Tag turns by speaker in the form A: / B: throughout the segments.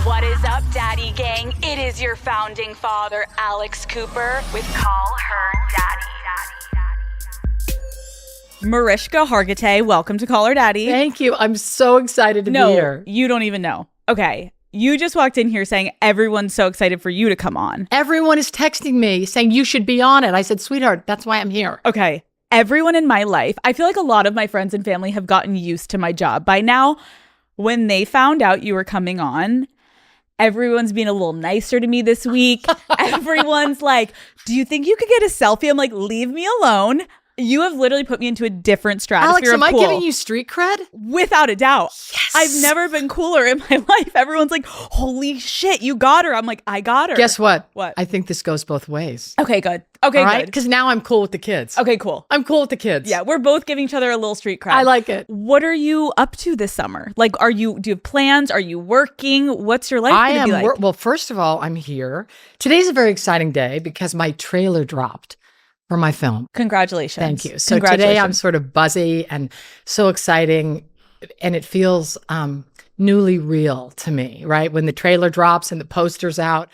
A: What is up, Daddy Gang? It is your founding father, Alex Cooper, with Call Her Daddy.
B: Mariska Hargitay, welcome to Call Her Daddy.
C: Thank you. I'm so excited to be here.
B: No, you don't even know. Okay, you just walked in here saying everyone's so excited for you to come on.
C: Everyone is texting me saying you should be on it. I said, sweetheart, that's why I'm here.
B: Okay, everyone in my life, I feel like a lot of my friends and family have gotten used to my job. By now, when they found out you were coming on, everyone's being a little nicer to me this week. Everyone's like, do you think you could get a selfie? I'm like, leave me alone. You have literally put me into a different stratosphere.
C: Alex, am
B: of
C: I
B: cool.
C: giving you street cred?
B: Without a doubt.
C: Yes.
B: I've never been cooler in my life. Everyone's like, holy shit, you got her. I'm like, I got her.
C: Guess what?
B: What?
C: I think this goes both ways.
B: Okay, good. Okay,
C: All right?
B: good.
C: Because now I'm cool with the kids.
B: Okay, cool.
C: I'm cool with the kids.
B: Yeah, we're both giving each other a little street cred.
C: I like it.
B: What are you up to this summer? Like, do you have plans? Are you working? What's your life going to be like?
C: Well, first of all, I'm here. Today's a very exciting day because my trailer dropped for my film.
B: Congratulations.
C: Thank you. So today I'm sort of buzzy and so exciting, and it feels newly real to me, right? When the trailer drops and the poster's out.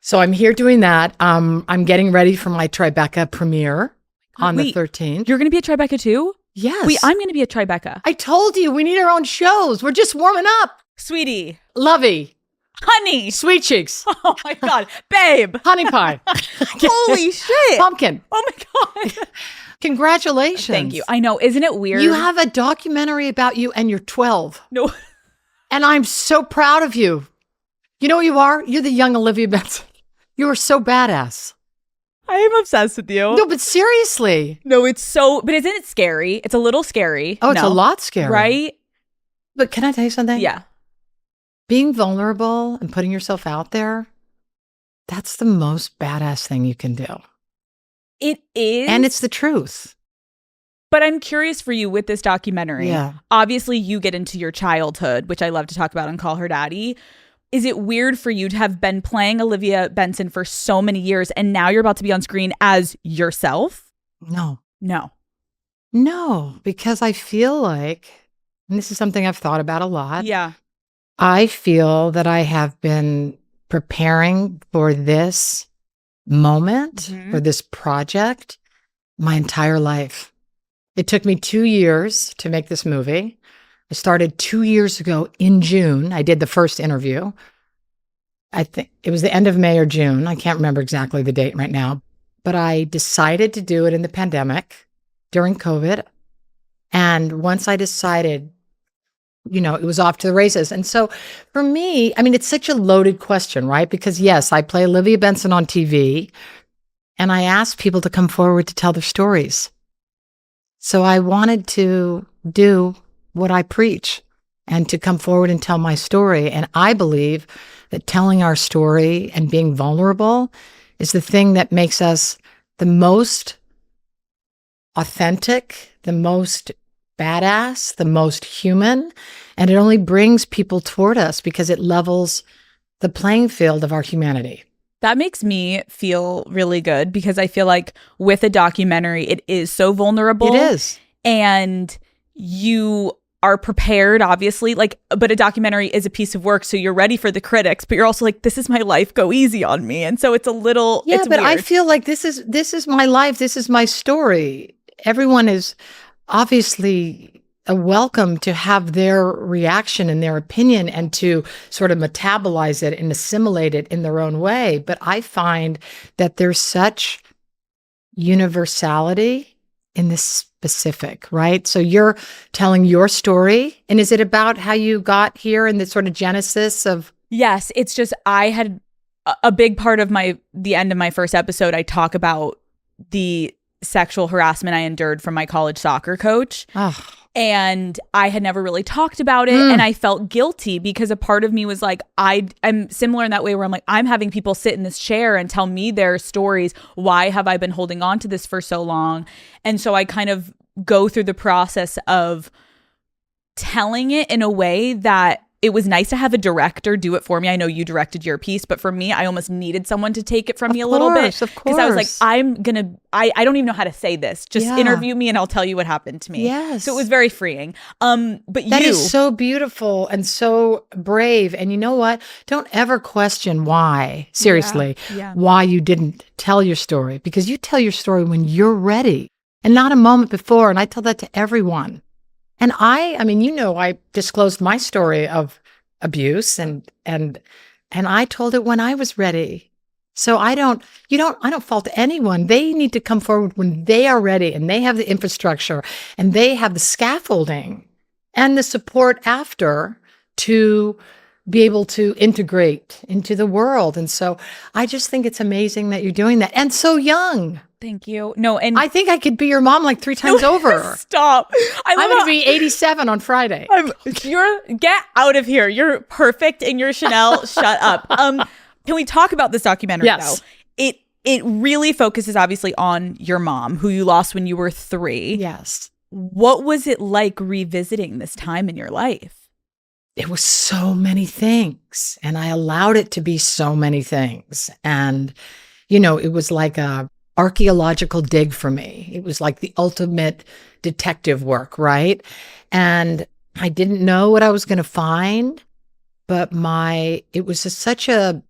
C: So I'm here doing that. I'm getting ready for my Tribeca premiere on the 13th.
B: You're going to be at Tribeca too?
C: Yes.
B: Wait, I'm going to be at Tribeca.
C: I told you, we need our own shows. We're just warming up.
B: Sweetie.
C: Lovey.
B: Honey.
C: Sweet cheeks.
B: Oh my God. Babe.
C: Honey pie.
B: Holy shit.
C: Pumpkin.
B: Oh my God.
C: Congratulations.
B: Thank you. I know. Isn't it weird?
C: You have a documentary about you and you're 12.
B: No.
C: And I'm so proud of you. You know what you are? You're the young Olivia Benson. You are so badass.
B: I am obsessed with you.
C: No, but seriously.
B: No, it's so, but isn't it scary? It's a little scary.
C: Oh, it's a lot scary.
B: Right?
C: But can I tell you something?
B: Yeah.
C: Being vulnerable and putting yourself out there, that's the most badass thing you can do.
B: It is.
C: And it's the truth.
B: But I'm curious for you with this documentary.
C: Yeah.
B: Obviously, you get into your childhood, which I love to talk about on Call Her Daddy. Is it weird for you to have been playing Olivia Benson for so many years and now you're about to be on screen as yourself?
C: No.
B: No,
C: because I feel like, and this is something I've thought about a lot.
B: Yeah.
C: I feel that I have been preparing for this moment, for this project, my entire life. It took me 2 years to make this movie. I started 2 years ago in June. I did the first interview. I think it was the end of May or June. I can't remember exactly the date right now. But I decided to do it in the pandemic during COVID. And once I decided, you know, it was off to the races. And so for me, I mean, it's such a loaded question, right? Because yes, I play Olivia Benson on TV and I ask people to come forward to tell their stories. So I wanted to do what I preach and to come forward and tell my story. And I believe that telling our story and being vulnerable is the thing that makes us the most authentic, the most badass, the most human. And it only brings people toward us because it levels the playing field of our humanity.
B: That makes me feel really good because I feel like with a documentary, it is so vulnerable.
C: It is.
B: And you are prepared, obviously, like, but a documentary is a piece of work. So you're ready for the critics, but you're also like, this is my life, go easy on me. And so it's a little,
C: yeah,
B: it's
C: but
B: weird.
C: I feel like this is my life. This is my story. Everyone is obviously welcome to have their reaction and their opinion and to sort of metabolize it and assimilate it in their own way. But I find that there's such universality in this specific, right? So you're telling your story. And is it about how you got here and the sort of genesis of?
B: Yes, it's just I had a big part of the end of my first episode. I talk about the sexual harassment I endured from my college soccer coach.
C: Oh.
B: And I had never really talked about it. And I felt guilty because a part of me was like, I'm similar in that way where I'm like, I'm having people sit in this chair and tell me their stories. Why have I been holding on to this for so long? And so I kind of go through the process of telling it in a way that it was nice to have a director do it for me. I know you directed your piece, but for me, I almost needed someone to take it from me a little bit.
C: Of course.
B: Because I was like, I don't even know how to say this. Just interview me and I'll tell you what happened to me.
C: Yes.
B: So it was very freeing. But
C: that is so beautiful and so brave. And you know what? Don't ever question why, seriously, why you didn't tell your story. Because you tell your story when you're ready and not a moment before. And I tell that to everyone. And I mean, you know, I disclosed my story of abuse and I told it when I was ready. So I don't fault anyone. They need to come forward when they are ready and they have the infrastructure and they have the scaffolding and the support after to be able to integrate into the world. And so I just think it's amazing that you're doing that. And so young.
B: Thank you. No, and
C: I think I could be your mom like 3 times over.
B: Stop.
C: I'm going to be 87 on Friday.
B: Get out of here. You're perfect in your Chanel. Shut up. Can we talk about this documentary
C: Yes.
B: though? It really focuses obviously on your mom, who you lost when you were 3.
C: Yes.
B: What was it like revisiting this time in your life?
C: It was so many things, and I allowed it to be so many things. And, you know, it was like a archaeological dig for me. It was like the ultimate detective work, right? And I didn't know what I was going to find, but it was such a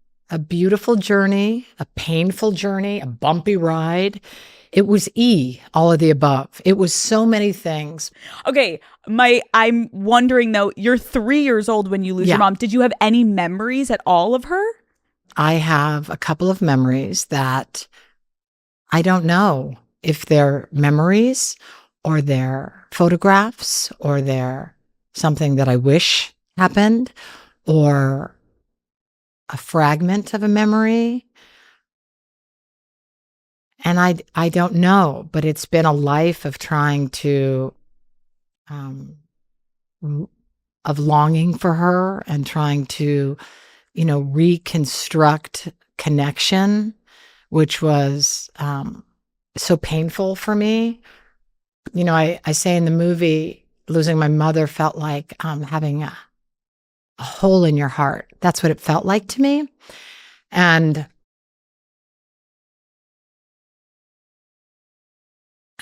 C: beautiful journey, a painful journey, a bumpy ride. It was all of the above. It was so many things.
B: Okay, I'm wondering though, you're 3 years old when you lose your mom. Did you have any memories at all of her?
C: I have a couple of memories that I don't know if they're memories or they're photographs or they're something that I wish happened or a fragment of a memory. And I don't know, but it's been a life of trying to, of longing for her and trying to, you know, reconstruct connection, which was so painful for me. You know, I say in the movie, losing my mother felt like having a hole in your heart. That's what it felt like to me. And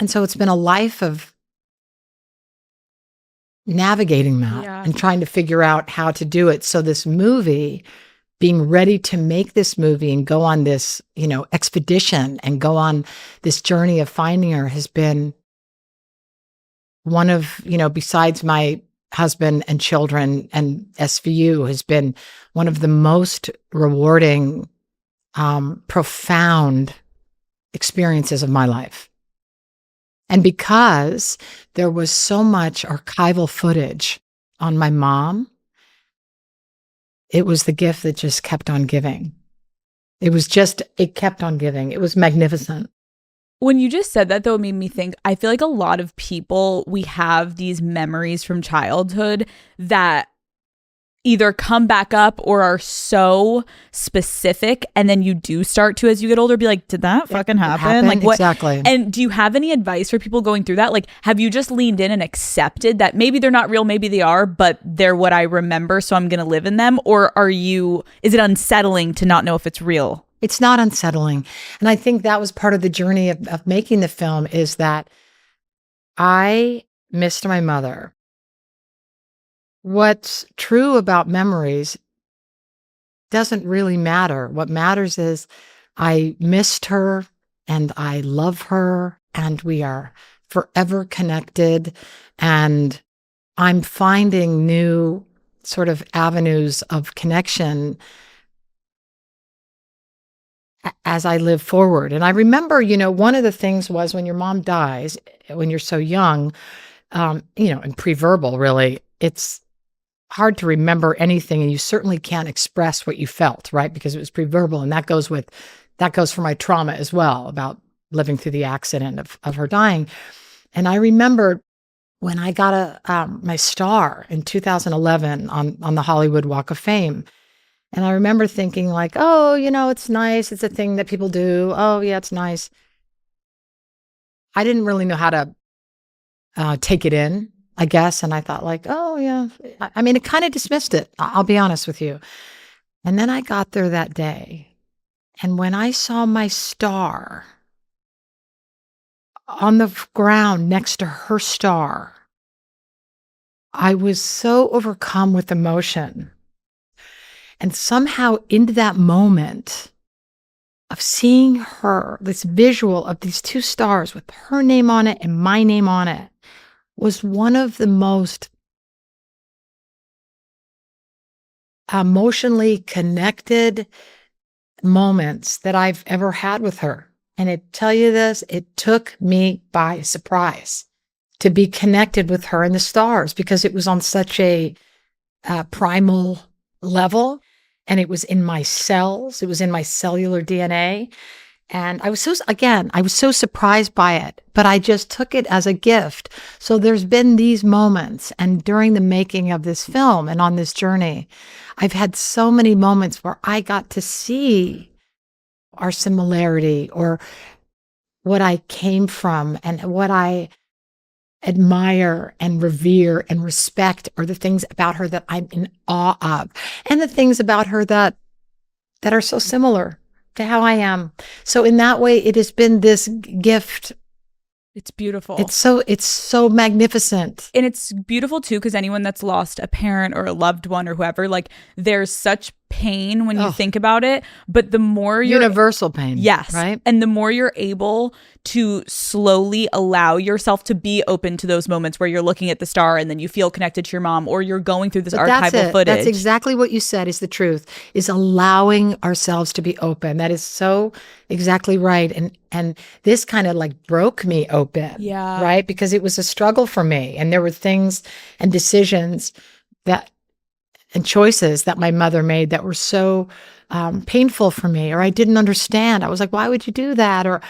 C: so it's been a life of navigating that and trying to figure out how to do it. So this movie, being ready to make this movie and go on this, you know, expedition and go on this journey of finding her has been one of, you know, besides my husband and children and SVU, has been one of the most rewarding, profound experiences of my life. And because there was so much archival footage on my mom, it was the gift that just kept on giving. It kept on giving. It was magnificent.
B: When you just said that, though, it made me think, I feel like a lot of people, we have these memories from childhood that either come back up or are so specific, and then you do start to, as you get older, be like, did that fucking happen? Like, what?
C: Exactly.
B: And do you have any advice for people going through that? Like, have you just leaned in and accepted that maybe they're not real, maybe they are, but they're what I remember, so I'm going to live in them? Or is it unsettling to not know if it's real?
C: It's not unsettling. And I think that was part of the journey of making the film, is that I missed my mother. What's true about memories doesn't really matter. What matters is I missed her and I love her and we are forever connected. And I'm finding new sort of avenues of connection as I live forward. And I remember, you know, one of the things was when your mom dies, when you're so young, you know, and pre-verbal, really, it's hard to remember anything, and you certainly can't express what you felt, right? Because it was pre-verbal, and that goes for my trauma as well, about living through the accident of her dying. And I remember when I got my star in 2011 on the Hollywood Walk of Fame, and I remember thinking like, oh, you know, it's nice. It's a thing that people do. Oh, yeah, it's nice. I didn't really know how to take it in. I guess. And I thought like, oh yeah. I mean, it kind of dismissed it. I'll be honest with you. And then I got there that day. And when I saw my star on the ground next to her star, I was so overcome with emotion. And somehow into that moment of seeing her, this visual of these two stars with her name on it and my name on it, was one of the most emotionally connected moments that I've ever had with her. And I tell you this, it took me by surprise to be connected with her and the stars, because it was on such a primal level, and it was in my cells. It was in my cellular DNA. And I was so surprised by it, but I just took it as a gift. So there's been these moments, and during the making of this film and on this journey, I've had so many moments where I got to see our similarity, or what I came from and what I admire and revere and respect, or the things about her that I'm in awe of, and the things about her that are so similar to how I am. So in that way, it has been this gift.
B: It's beautiful.
C: It's so magnificent.
B: And it's beautiful too, because anyone that's lost a parent or a loved one or whoever, like, there's such pain when you think about it. But the more you're
C: universal pain.
B: Yes.
C: Right.
B: And the more you're able to slowly allow yourself to be open to those moments where you're looking at the star and then you feel connected to your mom, or you're going through this archival footage.
C: That's exactly what you said is the truth, is allowing ourselves to be open. That is so exactly right. And this kind of like broke me open.
B: Yeah.
C: Right. Because it was a struggle for me. And there were things and decisions and choices that my mother made that were so painful for me, or I didn't understand. I was like, why would you do that? Or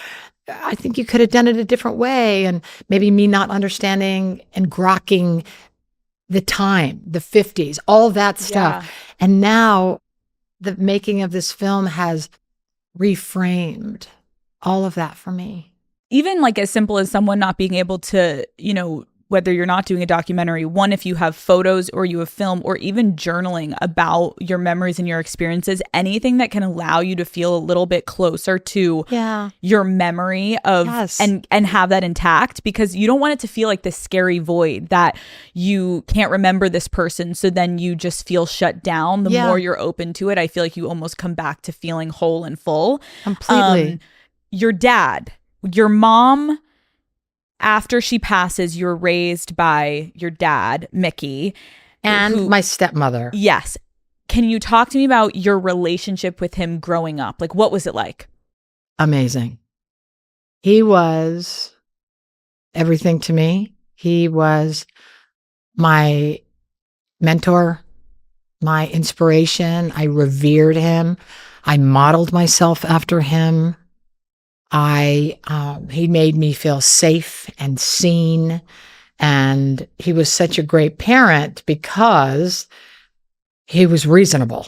C: I think you could have done it a different way. And maybe me not understanding and grokking the time, the 50s, all that stuff.
B: Yeah.
C: And now the making of this film has reframed all of that for me.
B: Even like as simple as someone not being able to, whether you're not doing a documentary, one, if you have photos or you have film, or even journaling about your memories and your experiences, anything that can allow you to feel a little bit closer to your memory of and have that intact, because you don't want it to feel like this scary void that you can't remember this person. So then you just feel shut down. The more you're open to it, I feel like you almost come back to feeling whole and full.
C: Completely.
B: Your dad, your mom, after she passes, you're raised by your dad, Mickey.
C: And my stepmother.
B: Yes. Can you talk to me about your relationship with him growing up? Like, what was it like?
C: Amazing. He was everything to me. He was my mentor, my inspiration. I revered him. I modeled myself after him. He made me feel safe and seen. And he was such a great parent because he was reasonable.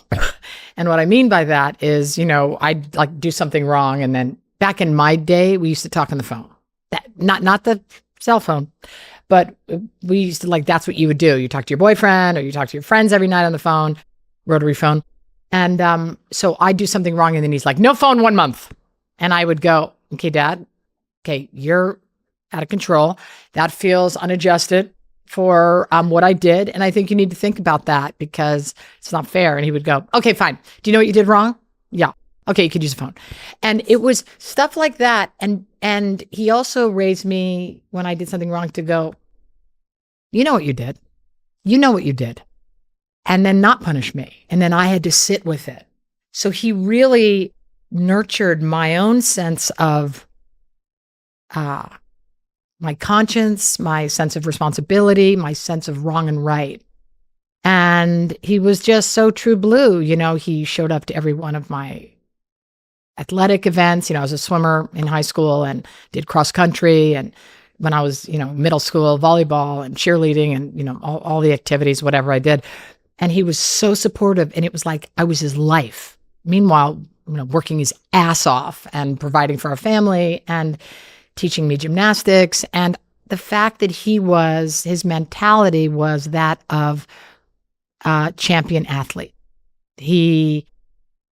C: And what I mean by that is, I'd like do something wrong. And then back in my day, we used to talk on the phone. Not the cell phone, but we used to that's what you would do. You talk to your boyfriend or you talk to your friends every night on the phone, rotary phone. And so I'd do something wrong. And then he's like, no phone 1 month. And I would go, okay, Dad, you're out of control. That feels unadjusted for what I did. And I think you need to think about that because it's not fair. And he would go, okay, fine. Do you know what you did wrong? Yeah. Okay, you could use a phone. And it was stuff like that. And he also raised me when I did something wrong to go, you know what you did. You know what you did. And then not punish me. And then I had to sit with it. So he really nurtured my own sense of my conscience, my sense of responsibility, my sense of wrong and right. And he was just so true blue. He showed up to every one of my athletic events. I was a swimmer in high school and did cross country. And when I was, middle school, volleyball and cheerleading and, all the activities, whatever I did. And he was so supportive. And it was like I was his life. Meanwhile, working his ass off and providing for our family and teaching me gymnastics. And the fact that his mentality was that of a champion athlete. He,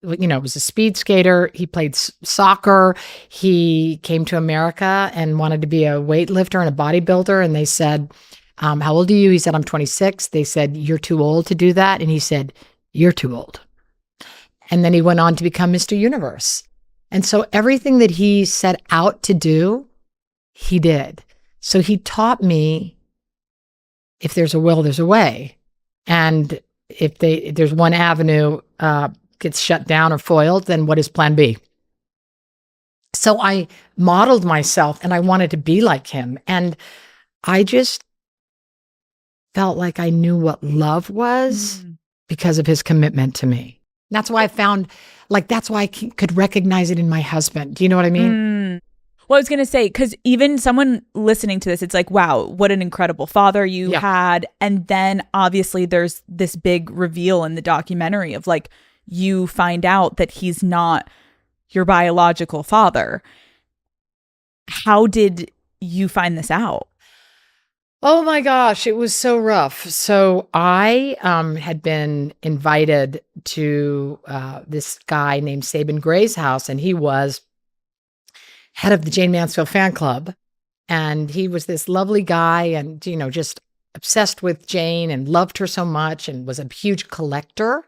C: was a speed skater. He played soccer. He came to America and wanted to be a weightlifter and a bodybuilder. And they said, how old are you? He said, I'm 26. They said, you're too old to do that. And he said, you're too old. And then he went on to become Mr. Universe. And so everything that he set out to do, he did. So he taught me, if there's a will, there's a way. And if there's one avenue gets shut down or foiled, then what is plan B? So I modeled myself and I wanted to be like him. And I just felt like I knew what love was because of his commitment to me. That's why I found, that's why I could recognize it in my husband. Do you know what I mean?
B: Well, I was going to say, because even someone listening to this, it's like, wow, what an incredible father you had. And then obviously there's this big reveal in the documentary of you find out that he's not your biological father. How did you find this out?
C: Oh my gosh, it was so rough. So I had been invited to this guy named Sabin Gray's house, and he was head of the Jane Mansfield fan club. And he was this lovely guy and, just obsessed with Jane and loved her so much and was a huge collector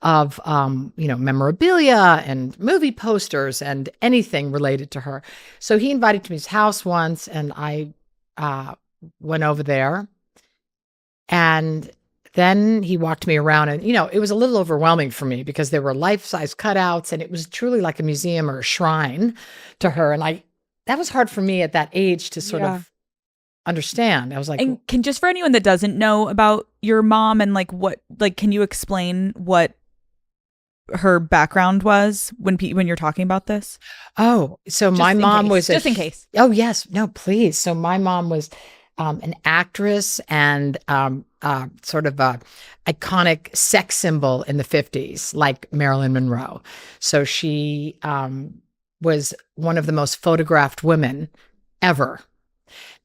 C: of, memorabilia and movie posters and anything related to her. So he invited me to his house once, and I went over there, and then he walked me around, and it was a little overwhelming for me because there were life-size cutouts, and it was truly like a museum or a shrine to her. And that was hard for me at that age to sort of understand. I was like,
B: and just for anyone that doesn't know about your mom and can you explain what her background was when you're talking about this?
C: Oh, so my mom was
B: just in case.
C: Oh yes, no, please. So my mom was an actress and sort of a iconic sex symbol in the 50s, like Marilyn Monroe. So she was one of the most photographed women ever.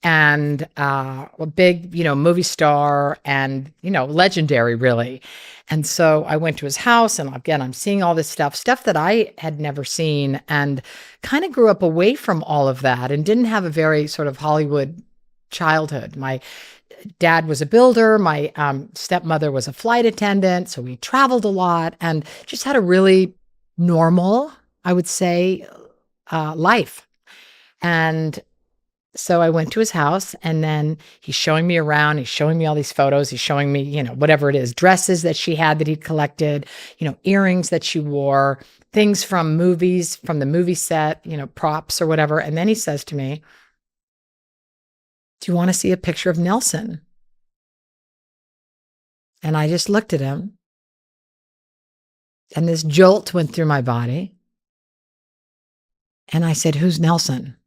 C: And a big, movie star and, legendary, really. And so I went to his house, and again, I'm seeing all this stuff that I had never seen, and kind of grew up away from all of that and didn't have a very sort of Hollywood childhood. My dad was a builder. My stepmother was a flight attendant. So we traveled a lot and just had a really normal, I would say, life. And so I went to his house, and then he's showing me around. He's showing me all these photos. He's showing me, whatever it is, dresses that she had that he'd collected, earrings that she wore, things from movies, from the movie set, props or whatever. And then he says to me, do you want to see a picture of Nelson? And I just looked at him, and this jolt went through my body. And I said, who's Nelson?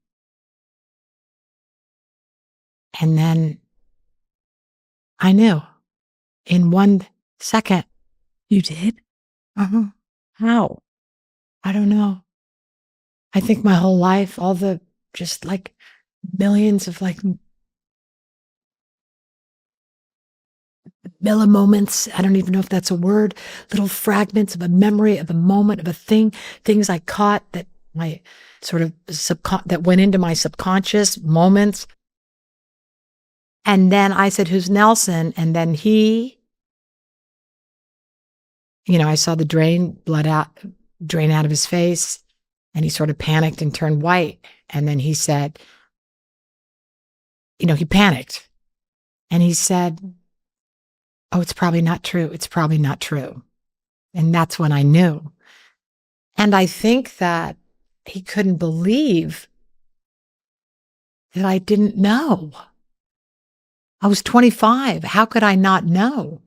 C: And then I knew in 1 second.
B: You did?
C: Uh-huh.
B: How?
C: I don't know. I think my whole life, all the just millions of millimoments. I don't even know if that's a word. Little fragments of a memory, of a moment, of a thing, things I caught that my sort of that went into my subconscious moments. And then I said, who's Nelson? And then he, I saw the drain out of his face, and he sort of panicked and turned white. And then he said, he panicked, and he said, oh, it's probably not true. It's probably not true. And that's when I knew. And I think that he couldn't believe that I didn't know. I was 25. How could I not know?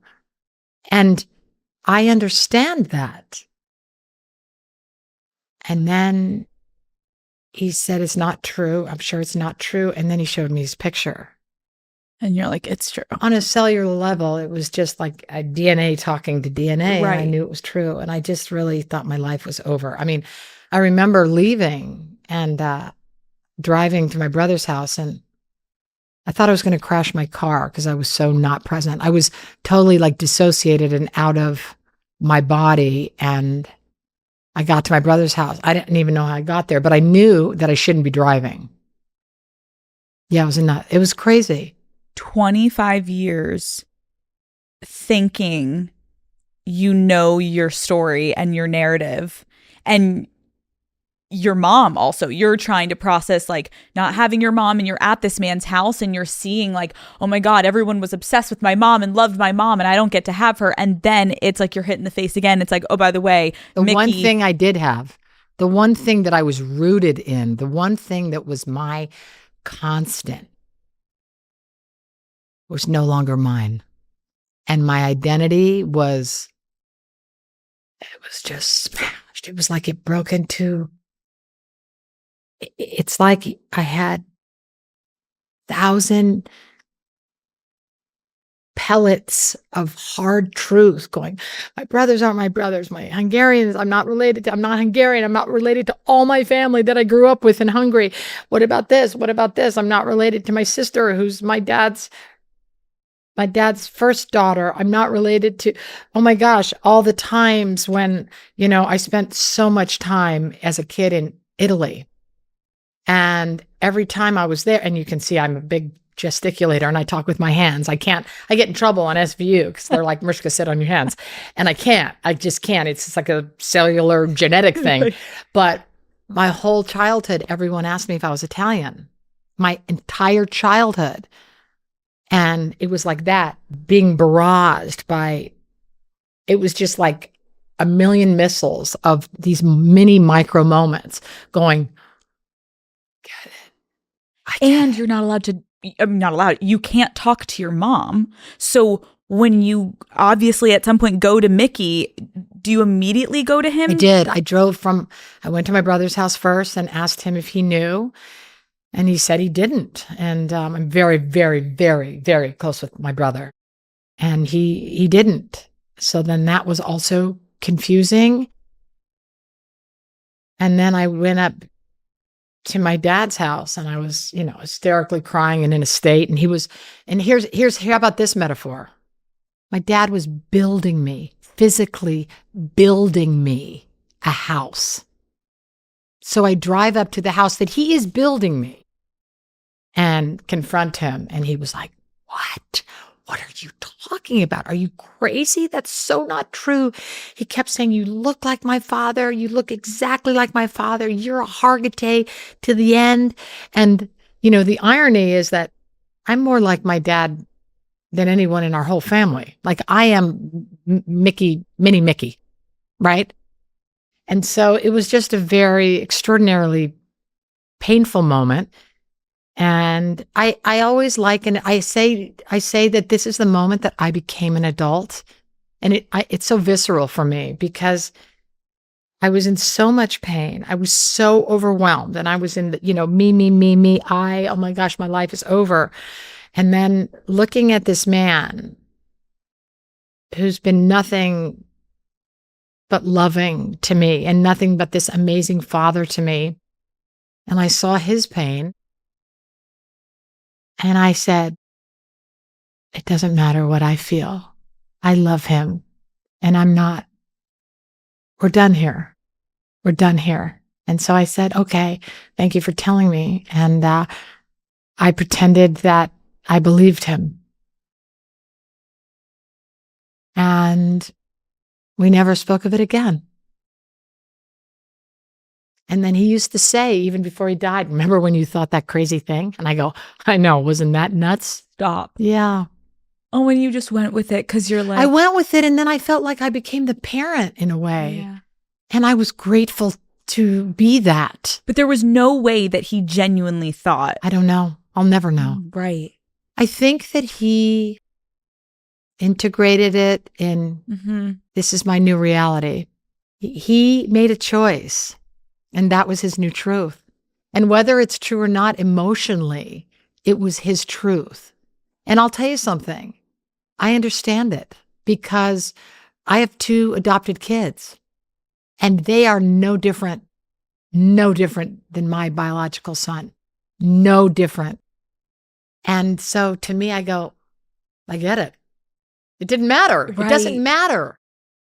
C: And I understand that. And then he said, it's not true. I'm sure it's not true. And then he showed me his picture.
B: And you're like, it's true.
C: On a cellular level, it was just like a DNA talking to DNA.
B: Right.
C: And I knew it was true. And I just really thought my life was over. I mean, I remember leaving and driving to my brother's house, and I thought I was going to crash my car because I was so not present. I was totally like dissociated and out of my body. And I got to my brother's house. I didn't even know how I got there, but I knew that I shouldn't be driving. Yeah, it was crazy.
B: 25 years thinking you know your story and your narrative, and your mom also, you're trying to process like not having your mom, and you're at this man's house and you're seeing like, oh my God, everyone was obsessed with my mom and loved my mom and I don't get to have her. And then it's like you're hit in the face again. It's like, oh, by the way,
C: The
B: Mickey.
C: one thing I did have, the one thing that I was rooted in, the one thing that was my constant was no longer mine. And my identity it was just smashed. It was like it broke into, it's like I had 1,000 pellets of hard truth going, my brothers aren't my brothers, my Hungarians, I'm not Hungarian, I'm not related to all my family that I grew up with in Hungary. What about this? What about this? I'm not related to my sister who's my dad's first daughter. I'm not related to, oh my gosh, all the times when, I spent so much time as a kid in Italy. And every time I was there, and you can see I'm a big gesticulator and I talk with my hands. I get in trouble on SVU because they're like, Mariska, sit on your hands. And I just can't. It's just like a cellular genetic thing. But my whole childhood, everyone asked me if I was Italian. My entire childhood. And it was like that, being barraged by, it was just like a million missiles of these mini micro moments going, get it.
B: And you're not allowed to, you can't talk to your mom. So when you obviously at some point go to Mickey, do you immediately go to him?
C: I did. I went to my brother's house first and asked him if he knew. And he said he didn't. And I'm very, very, very, very close with my brother. And he didn't. So then that was also confusing. And then I went up to my dad's house and I was, hysterically crying and in a state. And how about this metaphor? My dad was building me, physically building me a house. So I drive up to the house that he is building me and confront him. And he was like, what? What are you talking about? Are you crazy? That's so not true. He kept saying, you look like my father. You look exactly like my father. You're a Hargitay to the end. And, the irony is that I'm more like my dad than anyone in our whole family. Like I am Mickey, mini Mickey, right? And so it was just a very extraordinarily painful moment. And I always I say that this is the moment that I became an adult. And it's so visceral for me because I was in so much pain. I was so overwhelmed. And I was in the, me, oh my gosh, my life is over. And then looking at this man who's been nothing but loving to me and nothing but this amazing father to me. And I saw his pain. And I said, it doesn't matter what I feel. I love him. And we're done here. We're done here. And so I said, okay, thank you for telling me. And I pretended that I believed him. And we never spoke of it again. And then he used to say, even before he died, remember when you thought that crazy thing? And I go, I know, wasn't that nuts?
B: Stop.
C: Yeah.
B: Oh, and you just went with it because you're like.
C: I went with it, and then I felt like I became the parent in a way.
B: Yeah.
C: And I was grateful to be that.
B: But there was no way that he genuinely thought.
C: I don't know. I'll never know.
B: Right.
C: I think that he integrated it in, this is my new reality. He made a choice, and that was his new truth. And whether it's true or not emotionally, it was his truth. And I'll tell you something. I understand it because I have 2 adopted kids, and they are no different than my biological son. No different. And so to me, I go, I get it. It didn't matter. It doesn't
B: Right.
C: matter.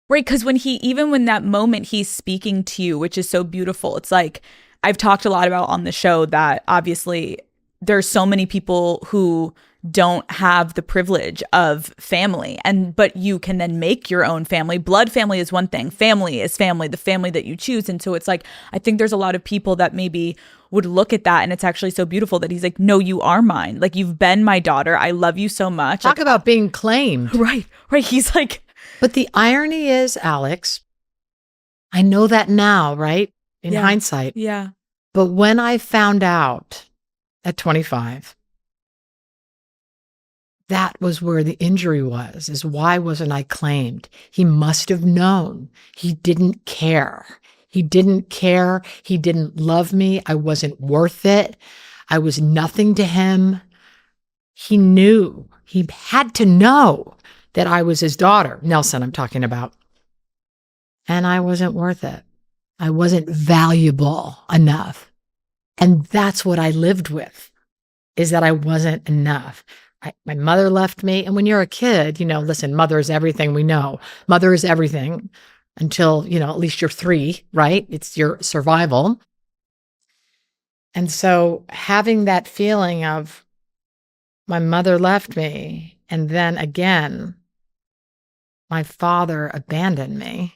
B: Right, because even when that moment he's speaking to you, which is so beautiful, it's like I've talked a lot about on the show that obviously there's so many people who don't have the privilege of family, but you can then make your own family. Blood family is one thing. Family is family, the family that you choose. And so it's like, I think there's a lot of people that maybe would look at that, and it's actually so beautiful that he's like, no, you are mine. Like, you've been my daughter. I love you so much.
C: Talk
B: Like,
C: about being claimed.
B: right. He's like,
C: But the irony is, Alex, I know that now, right? In
B: Yeah.
C: hindsight.
B: yeah.
C: But when I found out at 25, that was where the injury was, is why wasn't I claimed? He must have known. He didn't care. He didn't care. He didn't love me. I wasn't worth it. I was nothing to him. He knew. He had to know that I was his daughter. Nelson, I'm talking about. And I wasn't worth it. I wasn't valuable enough. And that's what I lived with, is that I wasn't enough. My mother left me. And when you're a kid, listen, mother is everything we know. Mother is everything until, at least you're 3, right? It's your survival. And so having that feeling of my mother left me, and then again, my father abandoned me,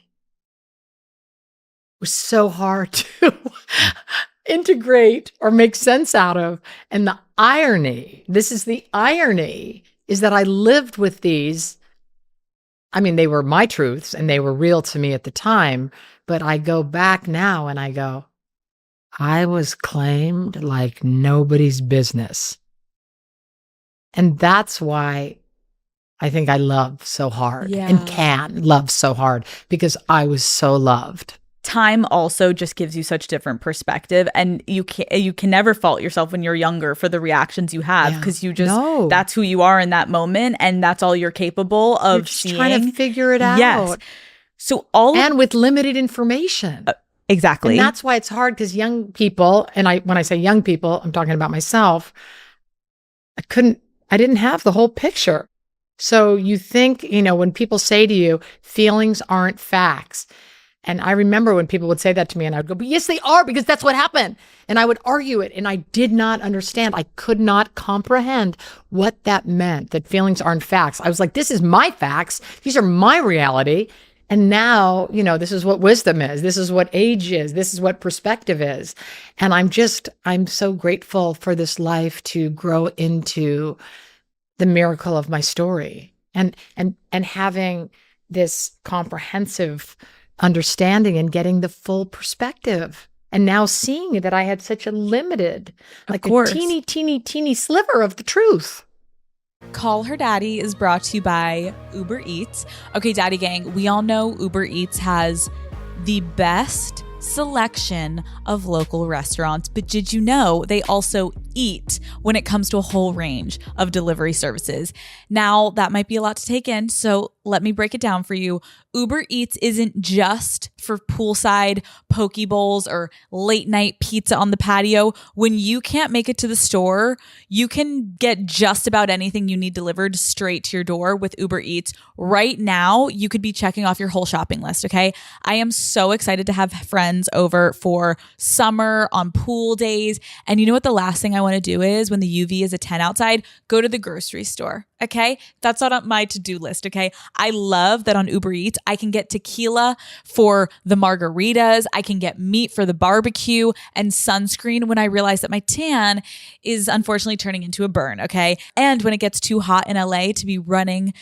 C: was so hard to integrate or make sense out of. And the irony, this is the irony, is that I lived with these. I mean, they were my truths and they were real to me at the time, but I go back now and I go, I was claimed like nobody's business. And that's why I think I love so hard and can love so hard, because I was so loved.
B: Time also just gives you such different perspective, and you can never fault yourself when you're younger for the reactions you have, because that's who you are in that moment, and that's all you're capable of
C: You're just
B: seeing.
C: trying to figure it out.
B: Yes. So
C: and with limited information.
B: Exactly.
C: And that's why it's hard, because young people, and when I say young people, I'm talking about myself, I didn't have the whole picture. So you think, when people say to you, feelings aren't facts. And I remember when people would say that to me, and I would go, but yes, they are, because that's what happened. And I would argue it, and I did not understand. I could not comprehend what that meant, that feelings aren't facts. I was like, this is my facts. These are my reality. And now, this is what wisdom is. This is what age is. This is what perspective is. And I'm so grateful for this life to grow into the miracle of my story, and having this comprehensive understanding and getting the full perspective, and now seeing that I had such a limited, like a teeny, teeny, teeny sliver of the truth.
B: Call Her Daddy is brought to you by Uber Eats. Okay, Daddy Gang, we all know Uber Eats has the best selection of local restaurants, but did you know they also eat when it comes to a whole range of delivery services? Now, that might be a lot to take in, so let me break it down for you. Uber Eats isn't just for poolside poke bowls or late night pizza on the patio. When you can't make it to the store, you can get just about anything you need delivered straight to your door with Uber Eats. Right now, you could be checking off your whole shopping list, okay? I am so excited to have friends over for summer on pool days. And you know what the last thing I want to do is, when the UV is a 10 outside, go to the grocery store, okay? That's not on my to-do list, okay? I love that on Uber Eats, I can get tequila for the margaritas, I can get meat for the barbecue, and sunscreen when I realize that my tan is unfortunately turning into a burn, okay? And when it gets too hot in LA to be running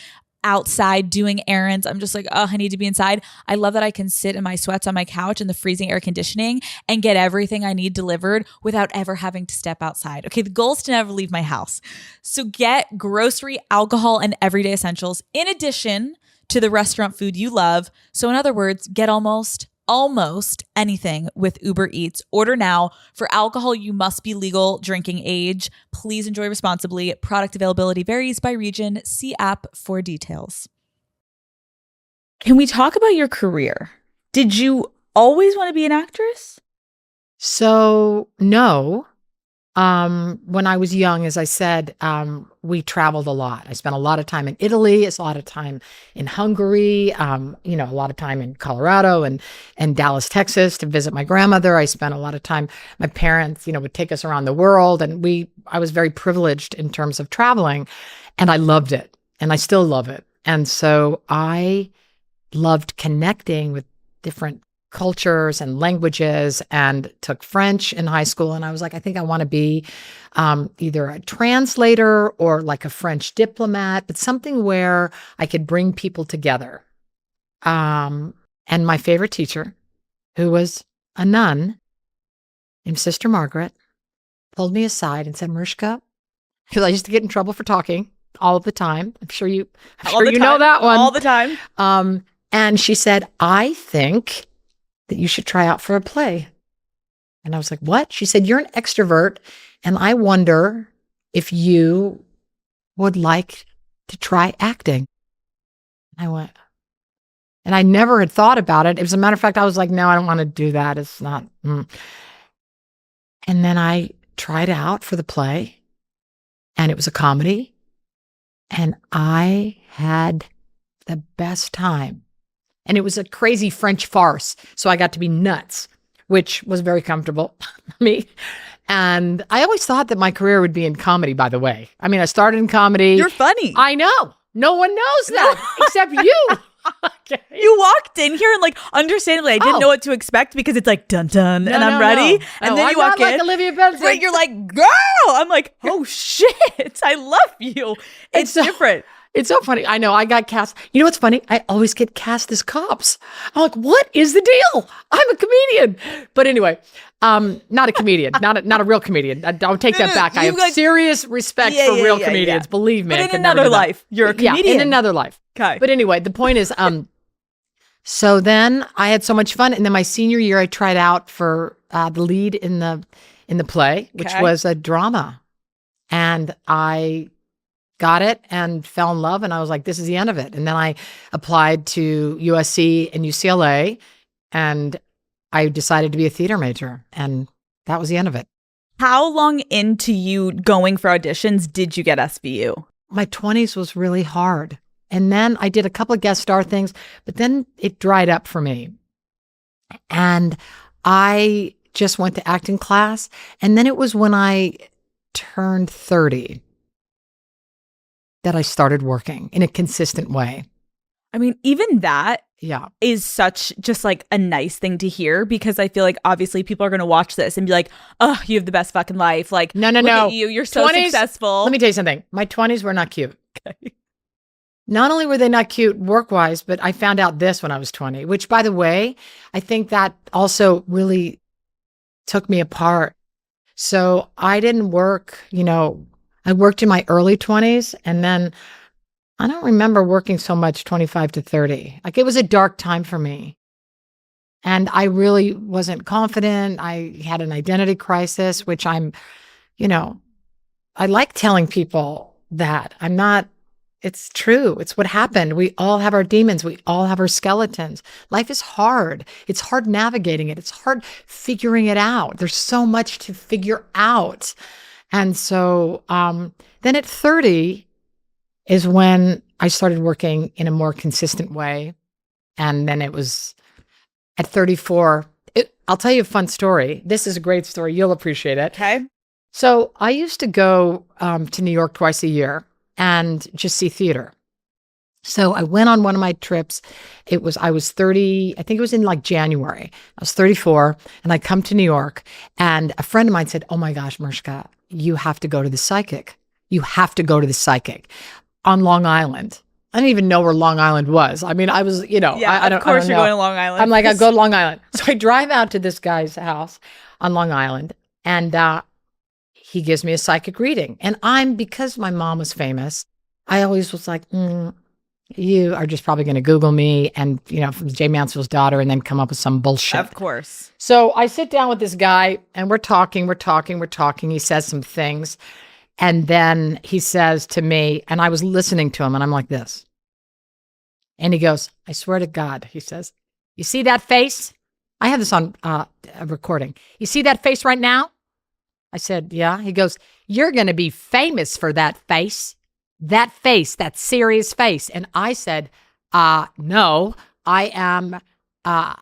B: outside doing errands, I'm just like, oh, I need to be inside. I love that I can sit in my sweats on my couch in the freezing air conditioning and get everything I need delivered without ever having to step outside. Okay, the goal is to never leave my house. So get grocery, alcohol, and everyday essentials in addition to the restaurant food you love. So in other words, get almost anything with Uber Eats. Order now. For alcohol, you must be legal drinking age. Please enjoy responsibly. Product availability varies by region. See app for details. Can we talk about your career? Did you always want to be an actress?
C: So, no. When I was young, as I said, we traveled a lot. I spent a lot of time in Italy, a lot of time in Hungary, a lot of time in Colorado and Dallas, Texas to visit my grandmother. I spent a lot of time, my parents, would take us around the world, and I was very privileged in terms of traveling, and I loved it, and I still love it. And so I loved connecting with different cultures and languages, and took French in high school. And I was like, I think I want to be either a translator or like a French diplomat, but something where I could bring people together. And my favorite teacher, who was a nun named Sister Margaret, pulled me aside and said, Mariska, because I used to get in trouble for talking all the time. I'm sure you know that one.
B: All the time.
C: And she said, I think that you should try out for a play. And I was like, what? She said, you're an extrovert, and I wonder if you would like to try acting. I went, and I never had thought about it. As a matter of fact, I was like, no, I don't want to do that. It's not. And then I tried out for the play, and it was a comedy, and I had the best time. And it was a crazy French farce. So I got to be nuts, which was very comfortable for me. And I always thought that my career would be in comedy, by the way. I mean, I started in comedy.
B: You're funny.
C: I know. No one knows that except you. Okay.
B: You walked in here and understandably, I didn't know what to expect because it's like dun dun, and I'm ready.
C: No.
B: And then you walk in,
C: like Olivia Benson.
B: right? You're like, girl. I'm like, oh shit, I love you. It's different.
C: It's so funny. I know I got cast. You know what's funny? I always get cast as cops. I'm like, what is the deal? I'm a comedian. But anyway, not a comedian, not a real comedian. I'll take that back. I have serious respect for real comedians. Believe me.
B: But in another life, you're a comedian.
C: Yeah, in another life.
B: Okay.
C: But anyway, the point is, so then I had so much fun. And then my senior year, I tried out for the lead in the play, which was a drama. And I got it and fell in love, and I was like, this is the end of it. And then I applied to USC and UCLA, and I decided to be a theater major, and that was the end of it.
B: How long into you going for auditions did you get SVU?
C: My 20s was really hard. And then I did a couple of guest star things, but then it dried up for me. And I just went to acting class. And then it was when I turned 30 that I started working in a consistent way.
B: I mean, even that
C: Yeah.
B: is such just like a nice thing to hear, because I feel like obviously people are going to watch this and be like, oh, you have the best fucking life. Like,
C: No.
B: look at you. You're so
C: 20s
B: successful.
C: Let me tell you something. My 20s were not cute.
B: Okay.
C: Not only were they not cute work-wise, but I found out this when I was 20, which, by the way, I think that also really took me apart. So I didn't work, I worked in my early 20s, and then I don't remember working so much 25 to 30. Like, it was a dark time for me. And I really wasn't confident. I had an identity crisis, which I like telling people that I'm not. It's true. It's what happened. We all have our demons. We all have our skeletons. Life is hard. It's hard navigating it. It's hard figuring it out. There's so much to figure out. And so then at 30 is when I started working in a more consistent way. And then it was at 34. I'll tell you a fun story. This is a great story. You'll appreciate it.
B: Okay.
C: So I used to go to New York twice a year and just see theater. So I went on one of my trips. I was 30, I think it was in like January. I was 34, and I come to New York, and a friend of mine said, oh my gosh, Mariska, you have to go to the psychic. You have to go to the psychic on Long Island. I didn't even know where Long Island was. I mean, I was, I don't know.
B: Of course you're going to Long Island.
C: I'm like, I go to Long Island. So I drive out to this guy's house on Long Island, and he gives me a psychic reading. And because my mom was famous, I always was like, you are just probably going to Google me and, from Jay Mansfield's daughter, and then come up with some bullshit.
B: Of course.
C: So I sit down with this guy, and we're talking. He says some things. And then he says to me, and I was listening to him, and I'm like this. And he goes, I swear to God, he says, you see that face? I have this on a recording. You see that face right now? I said, yeah. He goes, you're going to be famous for that face, that serious face. And I said, no, I am I'm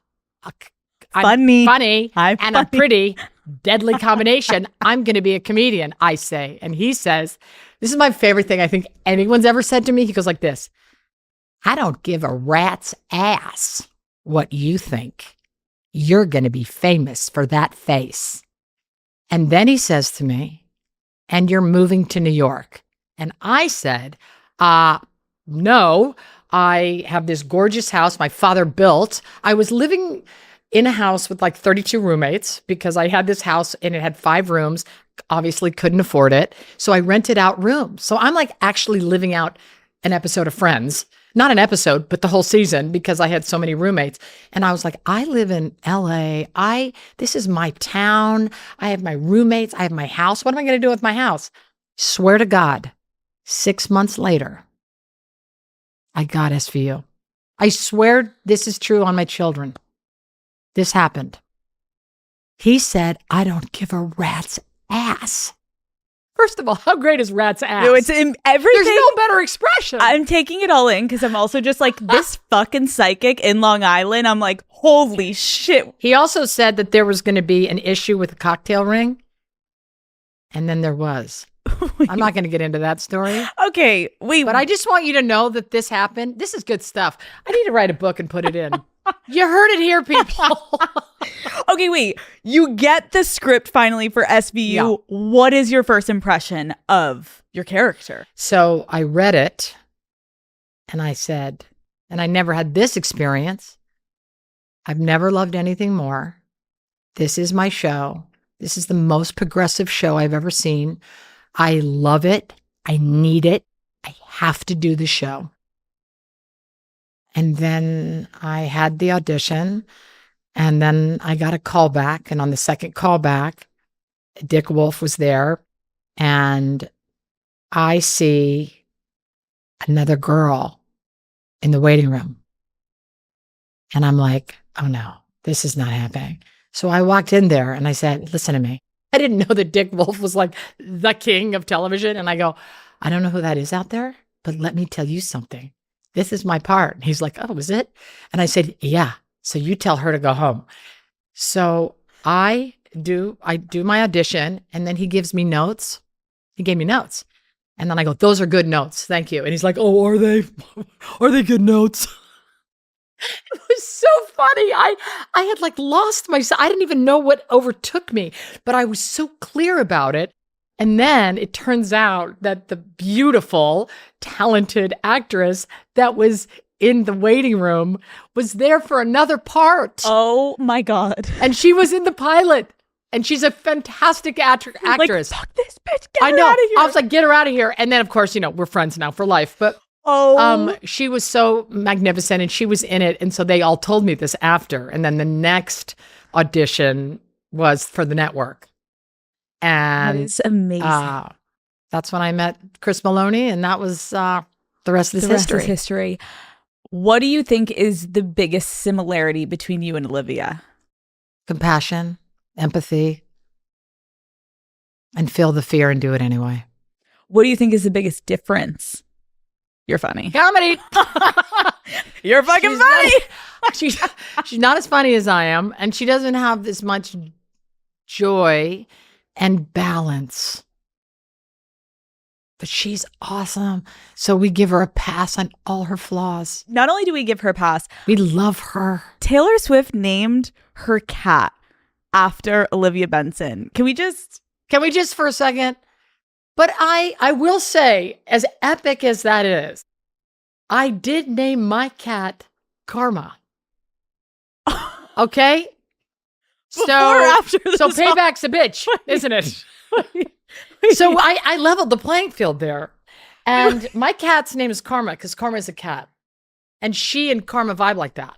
C: funny and a pretty deadly combination. I'm going to be a comedian, I say. And he says, this is my favorite thing I think anyone's ever said to me. He goes like this, I don't give a rat's ass what you think. You're going to be famous for that face. And then he says to me, and you're moving to New York. And I said, no, I have this gorgeous house my father built. I was living in a house with like 32 roommates because I had this house and it had 5 rooms, obviously couldn't afford it. So I rented out rooms. So I'm like actually living out an episode of Friends. Not an episode, but the whole season because I had so many roommates. And I was like, I live in LA. This is my town. I have my roommates. I have my house. What am I going to do with my house? Swear to God, 6 months later, I got SVU. I swear this is true on my children. This happened. He said, I don't give a rat's ass. First of all, how great is rat's ass?
B: No, it's in everything.
C: There's no better expression.
B: I'm taking it all in because I'm also just like this fucking psychic in Long Island. I'm like, holy shit.
C: He also said that there was going to be an issue with the cocktail ring. And then there was. I'm not going to get into that story.
B: Okay, wait.
C: But I just want you to know that this happened. This is good stuff. I need to write a book and put it in. You heard it here, people.
B: Okay, wait. You get the script finally for SVU.
C: Yeah.
B: What is your first impression of your character?
C: So I read it and I said, and I never had this experience. I've never loved anything more. This is my show. This is the most progressive show I've ever seen. I love it. I need it. I have to do the show. And then I had the audition, and then I got a call back. And on the second call back, Dick Wolf was there, and I see another girl in the waiting room. And I'm like, oh no, this is not happening. So I walked in there and I said, listen to me. I didn't know that Dick Wolf was like the king of television. And I go, I don't know who that is out there, but let me tell you something. This is my part. And he's like, oh, is it? And I said, yeah. So you tell her to go home. So I do my audition, and then he gives me notes. He gave me notes. And then I go, those are good notes. Thank you. And he's like, oh, are they? Are they good notes? It was so funny. I had like lost myself. I didn't even know what overtook me, but I was so clear about it. And then it turns out that the beautiful, talented actress that was in the waiting room was there for another part.
B: Oh my God.
C: And she was in the pilot. And she's a fantastic actress.
B: Like, fuck this bitch. Get her out of here.
C: I was like, get her out of here. And then, of course, we're friends now for life. But she was so magnificent and she was in it. And so they all told me this after. And then the next audition was for the network. And
B: that is amazing.
C: That's when I met Chris Maloney, and that was the rest is history.
B: Rest is history. What do you think is the biggest similarity between you and Olivia?
C: Compassion, empathy, and feel the fear and do it anyway.
B: What do you think is the biggest difference? You're funny.
C: Comedy.
B: You're fucking funny.
C: She's not as funny as I am, and she doesn't have as much joy and balance. But she's awesome. So we give her a pass on all her flaws.
B: Not only do we give her a pass,
C: we love her.
B: Taylor Swift named her cat after Olivia Benson. Can we just
C: for a second? But I will say, as epic as that is, I did name my cat Karma. Okay?
B: After
C: so payback's a bitch, isn't it? So I leveled the playing field there. And my cat's name is Karma because Karma is a cat. And she and Karma vibe like that.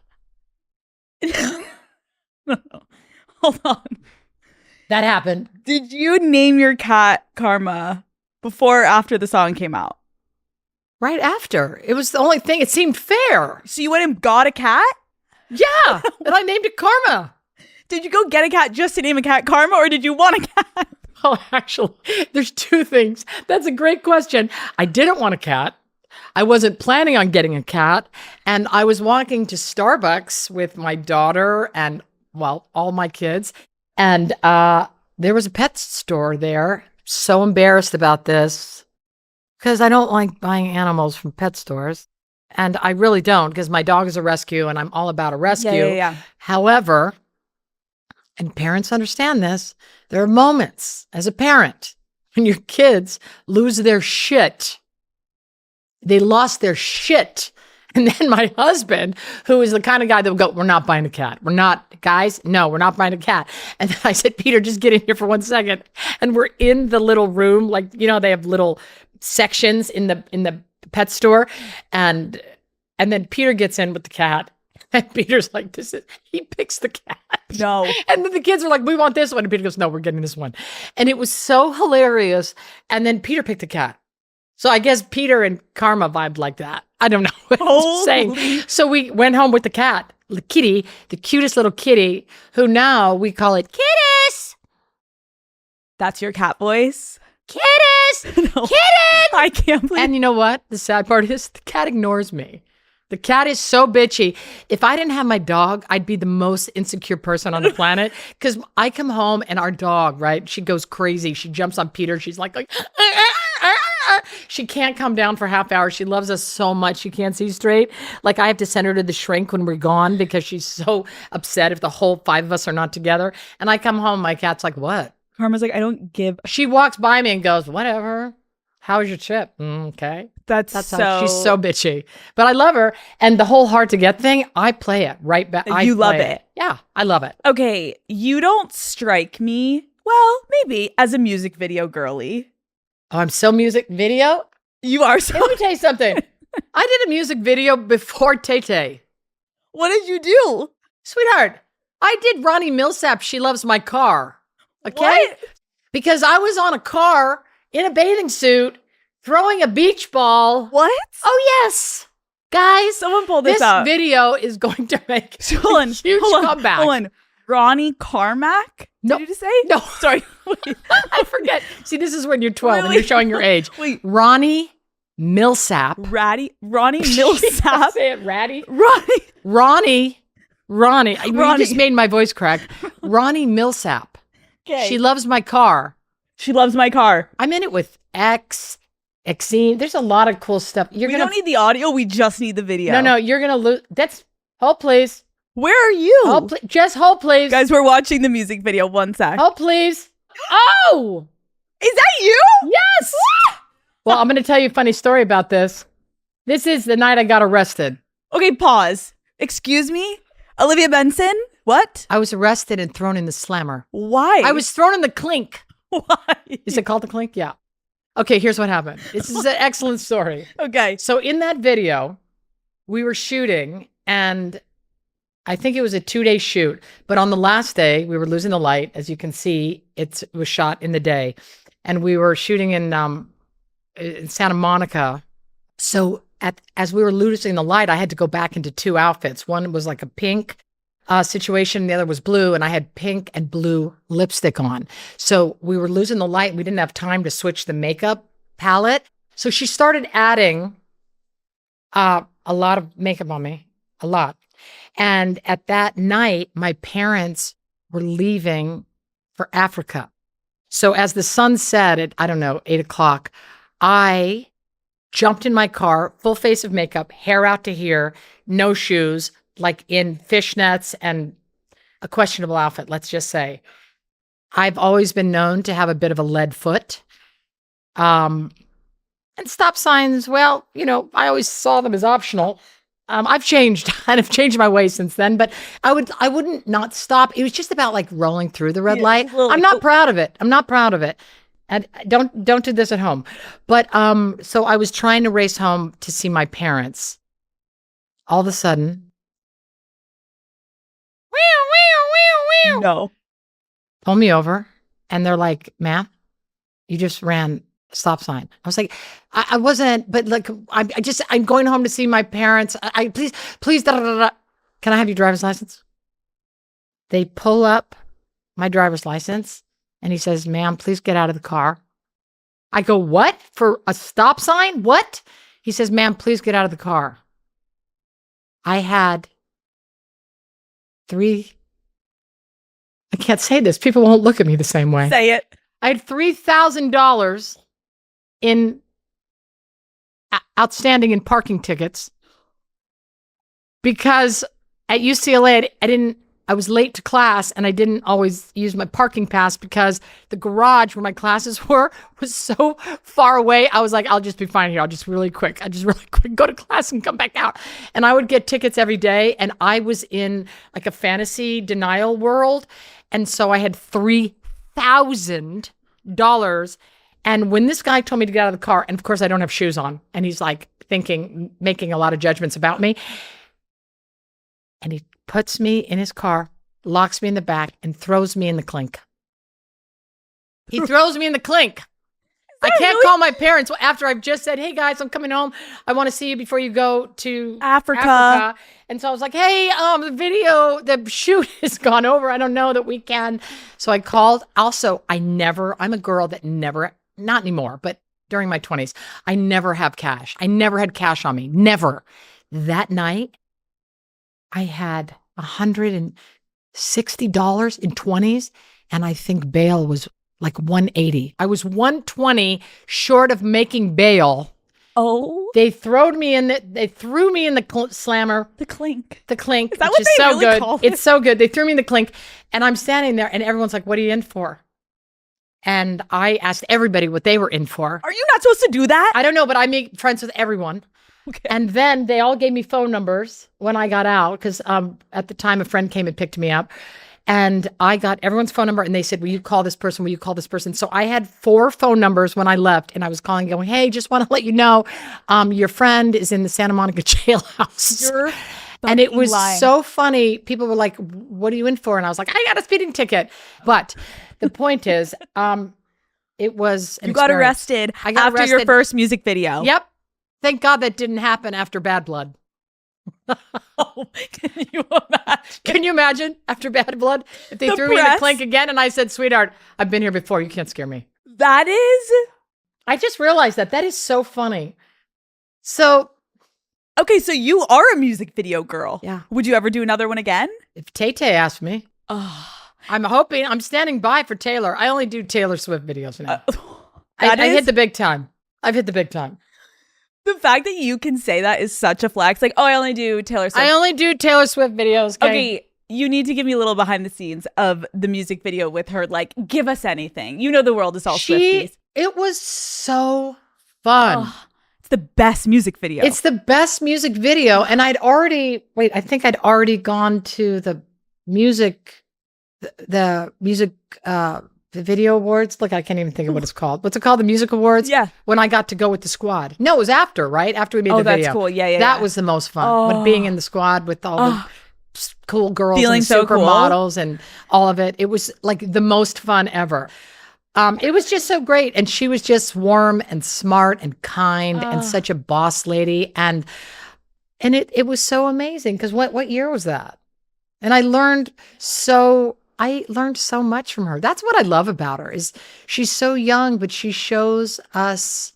B: No. Hold on.
C: That happened.
B: Did you name your cat Karma before or after the song came out?
C: Right after. It was the only thing. It seemed fair.
B: So you went and got a cat?
C: Yeah. And I named it Karma.
B: Did you go get a cat just to name a cat Karma, or did you want a cat?
C: Well, actually, there's two things. That's a great question. I didn't want a cat. I wasn't planning on getting a cat. And I was walking to Starbucks with my daughter and, well, all my kids. And there was a pet store there. So embarrassed about this because I don't like buying animals from pet stores. And I really don't, because my dog is a rescue and I'm all about a rescue.
B: Yeah.
C: However, and parents understand this, there are moments as a parent when your kids lose their shit. They lost their shit. And then my husband, who is the kind of guy that will go, we're not buying a cat. We're not, guys, no, we're not buying a cat. And then I said, Peter, just get in here for 1 second. And we're in the little room, like, you know, they have little sections in the pet store. And then Peter gets in with the cat. And Peter's like, he picks the cat.
B: No.
C: And then the kids are like, we want this one. And Peter goes, no, we're getting this one. And it was so hilarious. And then Peter picked the cat. So I guess Peter and Karma vibed like that. I don't know what I'm saying. So we went home with the cat, the kitty, the cutest little kitty, who now we call it Kitties.
B: That's your cat voice?
C: Kitties!
B: No.
C: Kitties!
B: I can't believe.
C: And you know what? The sad part is the cat ignores me. The cat is so bitchy. If I didn't have my dog, I'd be the most insecure person on the planet. Because I come home and our dog, right? She goes crazy. She jumps on Peter. She's like she can't come down for half hour. She loves us so much. She can't see straight. Like I have to send her to the shrink when we're gone because she's so upset if the whole 5 of us are not together. And I come home, my cat's like, what?
B: Karma's like, I don't give.
C: She walks by me and goes, whatever. How was your trip? Okay.
B: That's
C: how
B: so.
C: she's so bitchy. But I love her. And the whole hard to get thing, I play it right back.
B: You love it.
C: Yeah, I love it.
B: Okay, you don't strike me, well, maybe, as a music video girly.
C: Oh, I'm so music video.
B: You are so.
C: Let me tell you something. I did a music video before Tay-Tay.
B: What did you do?
C: Sweetheart, I did Ronnie Millsap, She Loves My Car. Okay?
B: What?
C: Because I was on a car in a bathing suit throwing a beach ball.
B: What?
C: Oh, yes. Guys,
B: Someone pull this
C: this
B: up.
C: video is going to make
B: Hold on,
C: a huge comeback.
B: Hold on. Ronnie Carmack?
C: No.
B: Did you just say?
C: No.
B: Sorry. Wait.
C: I forget. See, this is when you're 12 and
B: Wait.
C: you're showing your age.
B: Wait.
C: Ronnie Millsap.
B: Ronnie Millsap?
C: Say it, Ratty.
B: Ronnie.
C: Ronnie. You just
B: Ronnie.
C: made my voice crack. Ronnie Millsap.
B: Okay.
C: She Loves My Car.
B: She loves my car.
C: I'm in it with Exene. There's a lot of cool stuff.
B: We don't need the audio. We just need the video.
C: No, you're going to lose. Hold, please.
B: Where are you?
C: Just hold, please.
B: Guys, we're watching the music video. One sec.
C: Hold, please. Oh!
B: Is that you?
C: Yes! Well, I'm going to tell you a funny story about this. This is the night I got arrested.
B: Okay, pause. Excuse me? Olivia Benson? What?
C: I was arrested and thrown in the slammer.
B: Why?
C: I was thrown in the clink.
B: Why?
C: Is it called the clink? Yeah. Okay, here's what happened. This is an excellent story.
B: Okay.
C: So in that video, we were shooting, and I think it was a 2-day shoot. But on the last day, we were losing the light. As you can see, it was shot in the day. And we were shooting in Santa Monica. So as we were losing the light, I had to go back into 2 outfits. One was like a pink situation. The other was blue, and I had pink and blue lipstick on. So we were losing the light. We didn't have time to switch the makeup palette. So she started adding a lot of makeup on me, a lot. And at that night, my parents were leaving for Africa. So as the sun set at, 8 o'clock, I jumped in my car, full face of makeup, hair out to here, no shoes, like in fishnets and a questionable outfit, let's just say. I've always been known to have a bit of a lead foot. And stop signs, well, I always saw them as optional. I've changed and I've changed my ways since then, but I wouldn't not stop. It was just about like rolling through the red light. I'm not proud of it. And don't do this at home. But so I was trying to race home to see my parents. All of a sudden,
B: No.
C: pull me over, and they're like, "Ma'am, you just ran a stop sign." I was like, I wasn't, but like, I'm going home to see my parents. Please, da, da, da, da. Can I have your driver's license? They pull up my driver's license, And he says, ma'am, please get out of the car. I go, what? For a stop sign? What? He says, ma'am, please get out of the car. I had I can't say this. People won't look at me the same way.
B: Say it.
C: I had $3,000 in outstanding in parking tickets because at UCLA, I was late to class and I didn't always use my parking pass because the garage where my classes were was so far away. I was like, I'll just be fine here. I'll just really quick go to class and come back out. And I would get tickets every day. And I was in like a fantasy denial world. And so I had $3,000. And when this guy told me to get out of the car, and of course I don't have shoes on, and he's like making a lot of judgments about me. And he puts me in his car, locks me in the back, and throws me in the clink. He throws me in the clink. I can't call my parents after I've just said, hey, guys, I'm coming home. I want to see you before you go to Africa. And so I was like, hey, the shoot has gone over. I don't know that we can. So I called. Also, I'm a girl that never, not anymore, but during my 20s, I never have cash. I never had cash on me. Never. That night, I had $160 in 20s, and I think bail was like $180. I was $120 short of making bail.
B: Oh,
C: they threw me in the slammer.
B: The clink.
C: The clink.
B: Is that what they
C: so
B: really
C: good?
B: call it?
C: It's so good. They threw me in the clink, and I'm standing there, and everyone's like, "What are you in for?" And I asked everybody what they were in for.
B: Are you not supposed to do that?
C: I don't know, but I make friends with everyone.
B: Okay.
C: And then they all gave me phone numbers when I got out because at the time a friend came and picked me up. And I got everyone's phone number and they said, will you call this person? Will you call this person? So I had 4 phone numbers when I left and I was calling going, hey, just want to let you know your friend is in the Santa Monica jailhouse. And it was so funny. People were like, what are you in for? And I was like, I got a speeding ticket. But the point is, it was
B: you got arrested after your first music video.
C: Yep. Thank God that didn't happen after Bad Blood.
B: Oh, can you imagine
C: after Bad Blood? If they threw me in the clink again and I said, sweetheart, I've been here before. You can't scare me.
B: That is.
C: I just realized that. That is so funny. So.
B: Okay, so you are a music video girl.
C: Yeah.
B: Would you ever do another one again?
C: If Tay-Tay asked me.
B: Oh.
C: I'm standing by for Taylor. I only do Taylor Swift videos now. I hit the big time. I've hit the big time.
B: The fact that you can say that is such a flex. Like, oh, I only do Taylor Swift.
C: I only do Taylor Swift videos.
B: Okay, you need to give me a little behind the scenes of the music video with her. Like, give us anything. You know the world is all Swifties.
C: It was so fun.
B: Oh, it's the best music video.
C: It's the best music video. And I think I'd already gone to the music the video awards. Look, I can't even think of what it's called. What's it called? The music awards?
B: Yeah.
C: When I got to go with the squad. No, it was after, right? After we made the video.
B: Oh, that's cool. Yeah.
C: That was the most fun. When being in the squad with all the cool girls
B: feeling
C: and
B: so
C: supermodels and all of it. It was like the most fun ever. It was just so great. And she was just warm and smart and kind and such a boss lady. And it was so amazing because what year was that? And I learned so much from her. That's what I love about her is she's so young, but she shows us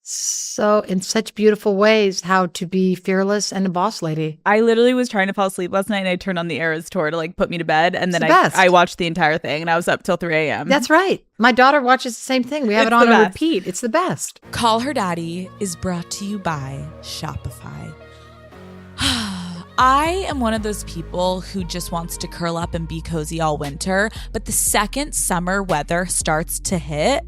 C: so in such beautiful ways how to be fearless and a boss lady.
B: I literally was trying to fall asleep last night and I turned on the Eras tour to like put me to bed. And then I watched the entire thing and I was up till 3 a.m.
C: That's right. My daughter watches the same thing. We have it on a repeat. It's the best.
D: Call Her Daddy is brought to you by Shopify. I am one of those people who just wants to curl up and be cozy all winter, but the second summer weather starts to hit,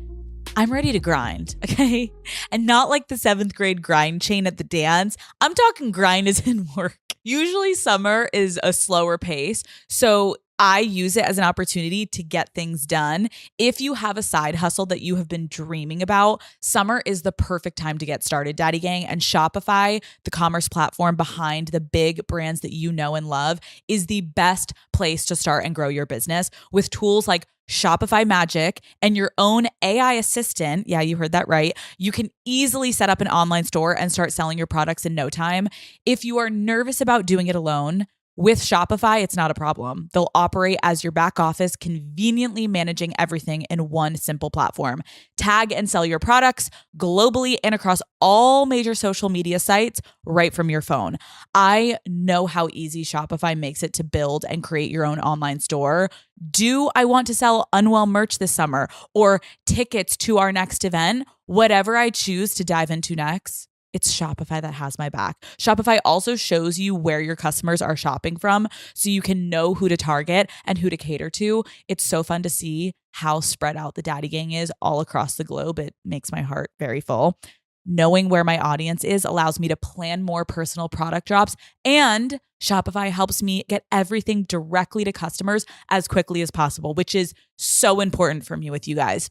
D: I'm ready to grind, okay? And not like the 7th grade grind chain at the dance. I'm talking grind as in work. Usually summer is a slower pace, so I use it as an opportunity to get things done. If you have a side hustle that you have been dreaming about, summer is the perfect time to get started, Daddy Gang. And Shopify, the commerce platform behind the big brands that you know and love, is the best place to start and grow your business with tools like Shopify Magic and your own AI assistant. Yeah, you heard that right. You can easily set up an online store and start selling your products in no time. If you are nervous about doing it alone, With Shopify, it's not a problem. They'll operate as your back office, conveniently managing everything in one simple platform. Tag and sell your products globally and across all major social media sites right from your phone. I know how easy Shopify makes it to build and create your own online store. Do I want to sell Unwell merch this summer or tickets to our next event? Whatever I choose to dive into next, it's Shopify that has my back. Shopify also shows you where your customers are shopping from so you can know who to target and who to cater to. It's so fun to see how spread out the Daddy Gang is all across the globe. It makes my heart very full. Knowing where my audience is allows me to plan more personal product drops, and Shopify helps me get everything directly to customers as quickly as possible, which is so important for me with you guys.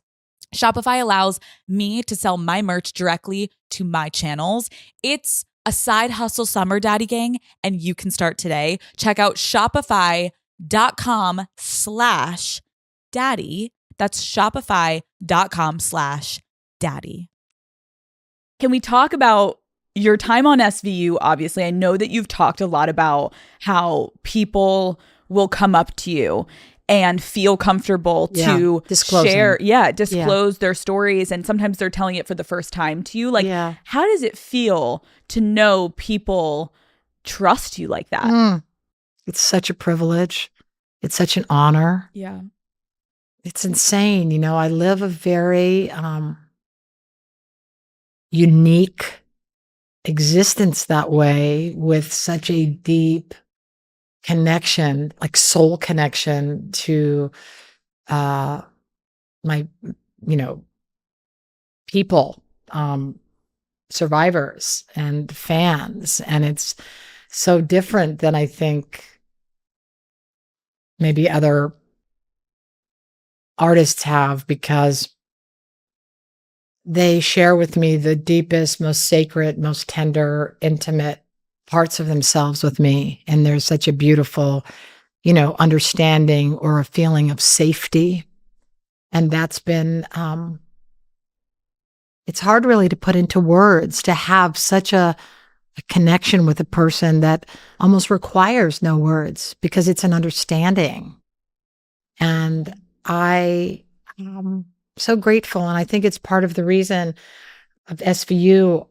D: Shopify allows me to sell my merch directly to my channels. It's a side hustle summer, Daddy Gang, and you can start today. Check out shopify.com/daddy. That's shopify.com/daddy.
B: Can we talk about your time on SVU? Obviously, I know that you've talked a lot about how people will come up to you and feel comfortable to
C: disclose
B: their stories. And sometimes they're telling it for the first time to you. Like,
C: Yeah.
B: how does it feel to know people trust you like that?
C: It's such a privilege. It's such an honor.
B: Yeah.
C: It's insane. You know, I live a very unique existence that way, with such a deep connection, like soul connection to my, people, survivors and fans. And it's so different than I think maybe other artists have, because they share with me the deepest, most sacred, most tender, intimate parts of themselves with me. And there's such a beautiful, understanding or a feeling of safety. And that's been, it's hard really to put into words, to have such a connection with a person that almost requires no words, because it's an understanding. And I am so grateful. And I think it's part of the reason of SVU.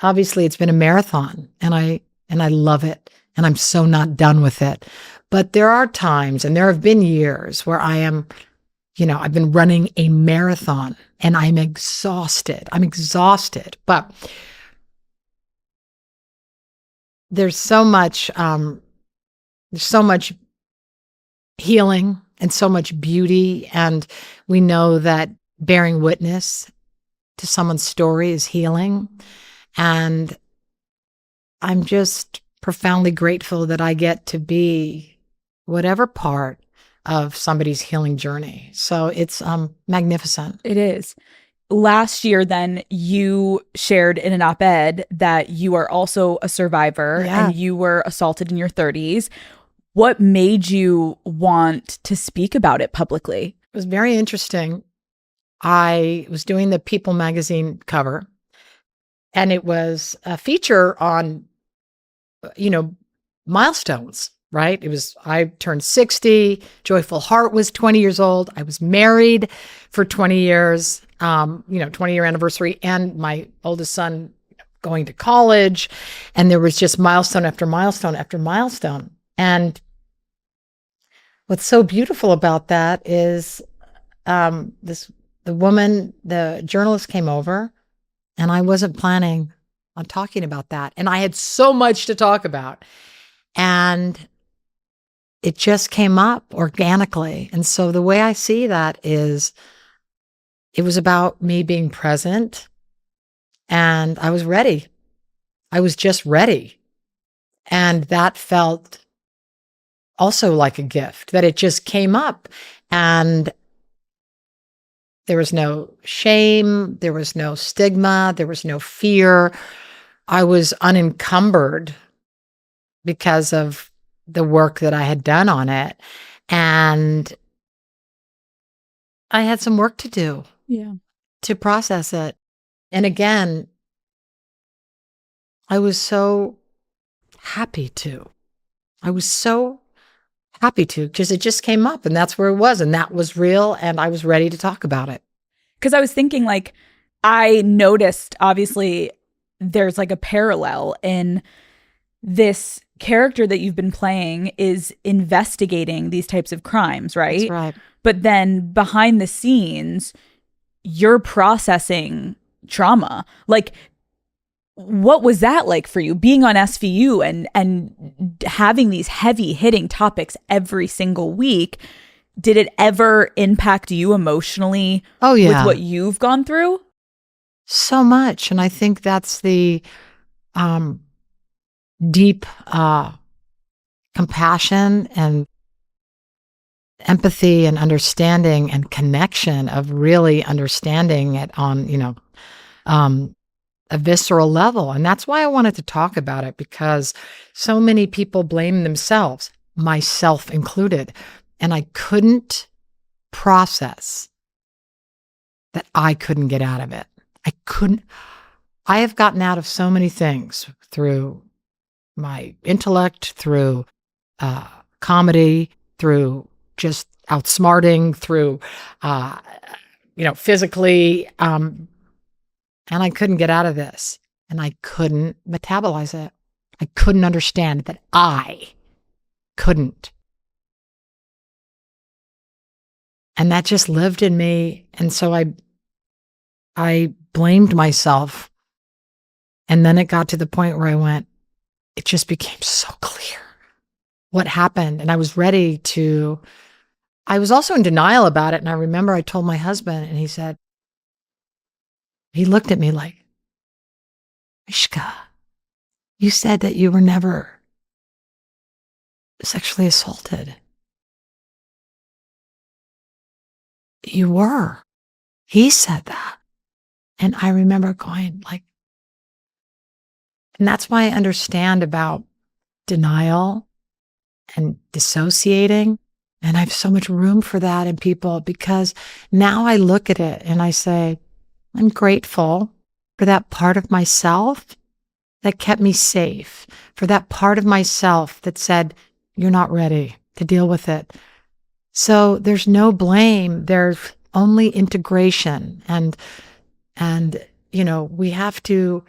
C: Obviously it's been a marathon, and I love it, and I'm so not done with it. But there are times, and there have been years where I am, I've been running a marathon and I'm exhausted. But there's so much healing and so much beauty. And we know that bearing witness to someone's story is healing. And I'm just profoundly grateful that I get to be whatever part of somebody's healing journey. So it's magnificent.
B: It is. Last year, then, you shared in an op-ed that you are also a survivor and you were assaulted in your 30s. What made you want to speak about it publicly?
C: It was very interesting. I was doing the People magazine cover, and it was a feature on, milestones, right? I turned 60. Joyful Heart was 20 years old. I was married for 20 years, 20-year anniversary, and my oldest son going to college. And there was just milestone after milestone after milestone. And what's so beautiful about that is the journalist came over, and I wasn't planning on talking about that. And I had so much to talk about. And it just came up organically. And so the way I see that is, it was about me being present, and I was ready. I was just ready. And that felt also like a gift, that it just came up. And there was no shame, there was no stigma, there was no fear. I was unencumbered because of the work that I had done on it. And I had some work to do to process it. And again, I was so happy to. I was so happy to, because it just came up and that's where it was. And that was real. And I was ready to talk about it.
B: Because I was thinking, like, I noticed, obviously, there's like a parallel in this character that you've been playing is investigating these types of crimes, right?
C: That's right.
B: But then behind the scenes, you're processing trauma. Like, what was that like for you, being on SVU and having these heavy hitting topics every single week? Did it ever impact you emotionally
C: Oh, yeah.
B: with what you've gone through?
C: So much. And I think that's the deep compassion and empathy and understanding and connection of really understanding it on, a visceral level. And that's why I wanted to talk about it, because so many people blame themselves, myself included. And I couldn't process that I couldn't get out of it. I have gotten out of so many things through my intellect, through comedy, through just outsmarting, through, physically. And I couldn't get out of this. And I couldn't metabolize it. I couldn't understand that I couldn't. And that just lived in me. And so I blamed myself. And then it got to the point where it just became so clear what happened. And I was also in denial about it. And I remember I told my husband, and he looked at me like, Mishka, you said that you were never sexually assaulted. You were. He said that. And I remember going like, and that's why I understand about denial and dissociating. And I have so much room for that in people, because now I look at it and I say, I'm grateful for that part of myself that kept me safe, for that part of myself that said, you're not ready to deal with it. So there's no blame. There's only integration. And we have to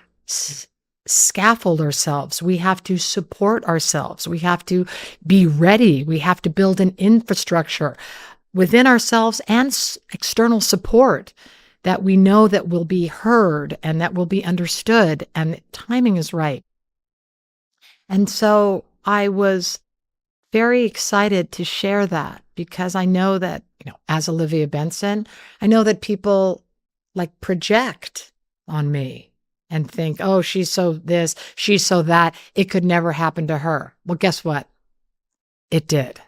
C: scaffold ourselves. We have to support ourselves. We have to be ready. We have to build an infrastructure within ourselves and external support that we know that will be heard and that will be understood, and timing is right. And so I was very excited to share that, because I know that, as Olivia Benson, I know that people like project on me and think, oh, she's so this, she's so that, it could never happen to her. Well, guess what? It did.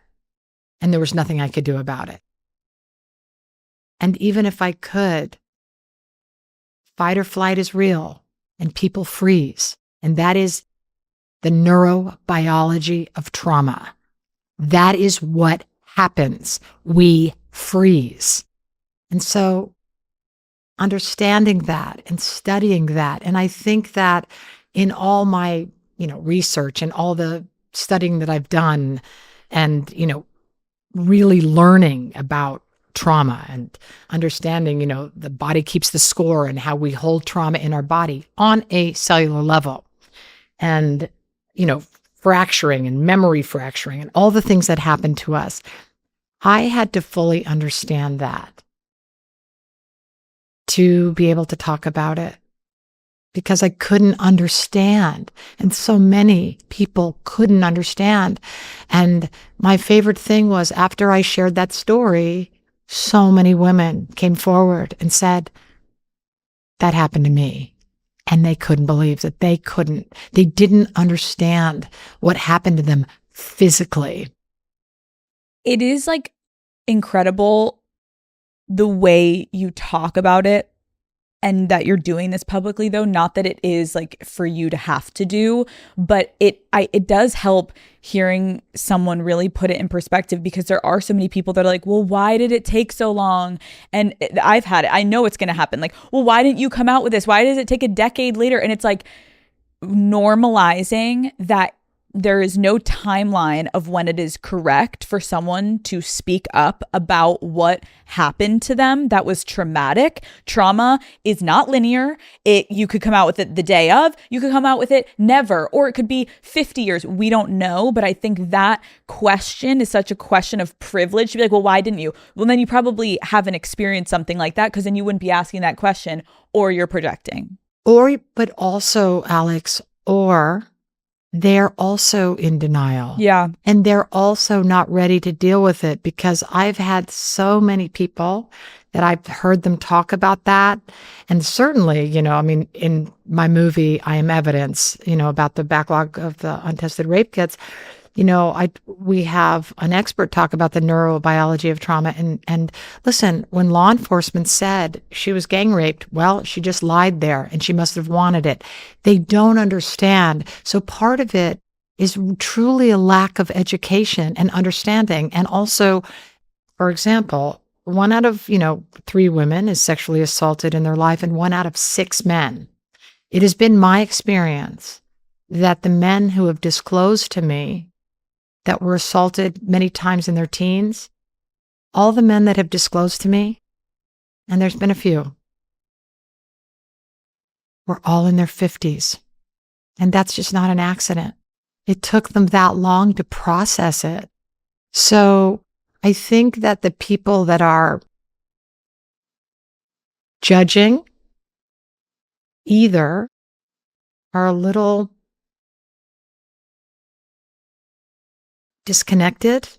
C: And there was nothing I could do about it. And even if I could, fight or flight is real, and people freeze. And that is the neurobiology of trauma. That is what happens. We freeze. And so understanding that and studying that, and I think that in all my, research and all the studying that I've done, and, really learning about trauma and understanding, the body keeps the score and how we hold trauma in our body on a cellular level, and, fracturing and memory fracturing and all the things that happen to us. I had to fully understand that to be able to talk about it, because I couldn't understand. And so many people couldn't understand. And my favorite thing was, after I shared that story, so many women came forward and said, that happened to me. And they couldn't believe that they didn't understand what happened to them physically.
B: It is like incredible the way you talk about it, and that you're doing this publicly, though. Not that it is like for you to have to do, but it does help hearing someone really put it in perspective, because there are so many people that are like, well, why did it take so long? And I've had it. I know it's going to happen. Like, well, why didn't you come out with this? Why does it take a decade later? And it's like normalizing that there is no timeline of when it is correct for someone to speak up about what happened to them that was traumatic. Trauma is not linear. You could come out with it the day of, you could come out with it never, or it could be 50 years. We don't know. But I think that question is such a question of privilege to be like, well, why didn't you? Well, then you probably haven't experienced something like that, because then you wouldn't be asking that question, or you're projecting.
C: But also, Alex, or they're also in denial.
B: Yeah.
C: And they're also not ready to deal with it, because I've had so many people that I've heard them talk about that. And certainly, in my movie, I Am Evidence, about the backlog of the untested rape kits, we have an expert talk about the neurobiology of trauma. And listen, when law enforcement said she was gang raped, well, she just lied there and she must have wanted it. They don't understand. So part of it is truly a lack of education and understanding. And also, for example, 1 out of, 3 women is sexually assaulted in their life, and 1 out of 6 men. It has been my experience that the men who have disclosed to me that were assaulted many times in their teens, all the men that have disclosed to me, and there's been a few, were all in their 50s. And that's just not an accident. It took them that long to process it. So I think that the people that are judging either are a little disconnected,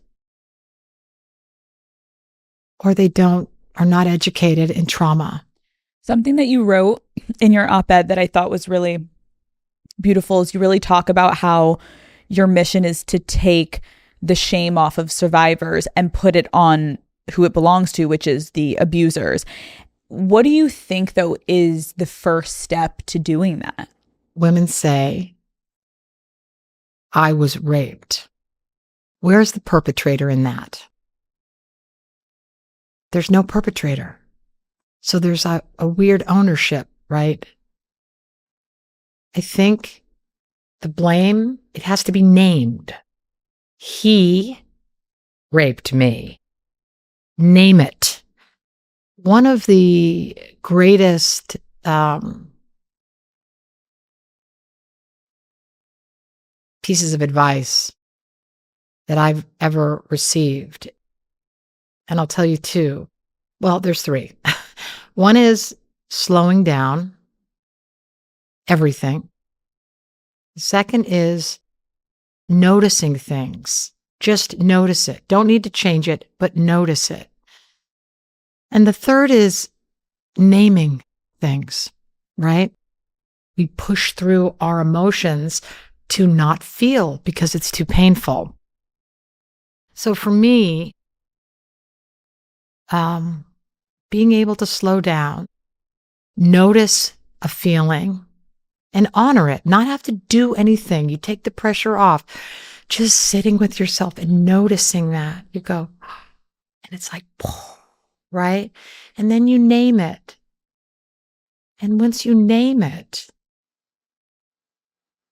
C: or they are not educated in trauma.
B: Something that you wrote in your op-ed that I thought was really beautiful is you really talk about how your mission is to take the shame off of survivors and put it on who it belongs to, which is the abusers. What do you think, though, is the first step to doing that?
C: Women say, I was raped. Where's the perpetrator in that? There's no perpetrator. So there's a weird ownership, right? I think the blame, it has to be named. He raped me. Name it. One of the greatest pieces of advice that I've ever received, and I'll tell you 2. Well, there's 3. One is slowing down everything. The second is noticing things. Just notice it. Don't need to change it, but notice it. And the third is naming things, right? We push through our emotions to not feel because it's too painful. So for me, being able to slow down, notice a feeling, and honor it, not have to do anything. You take the pressure off, just sitting with yourself and noticing that. You go, and it's like, right? And then you name it. And once you name it,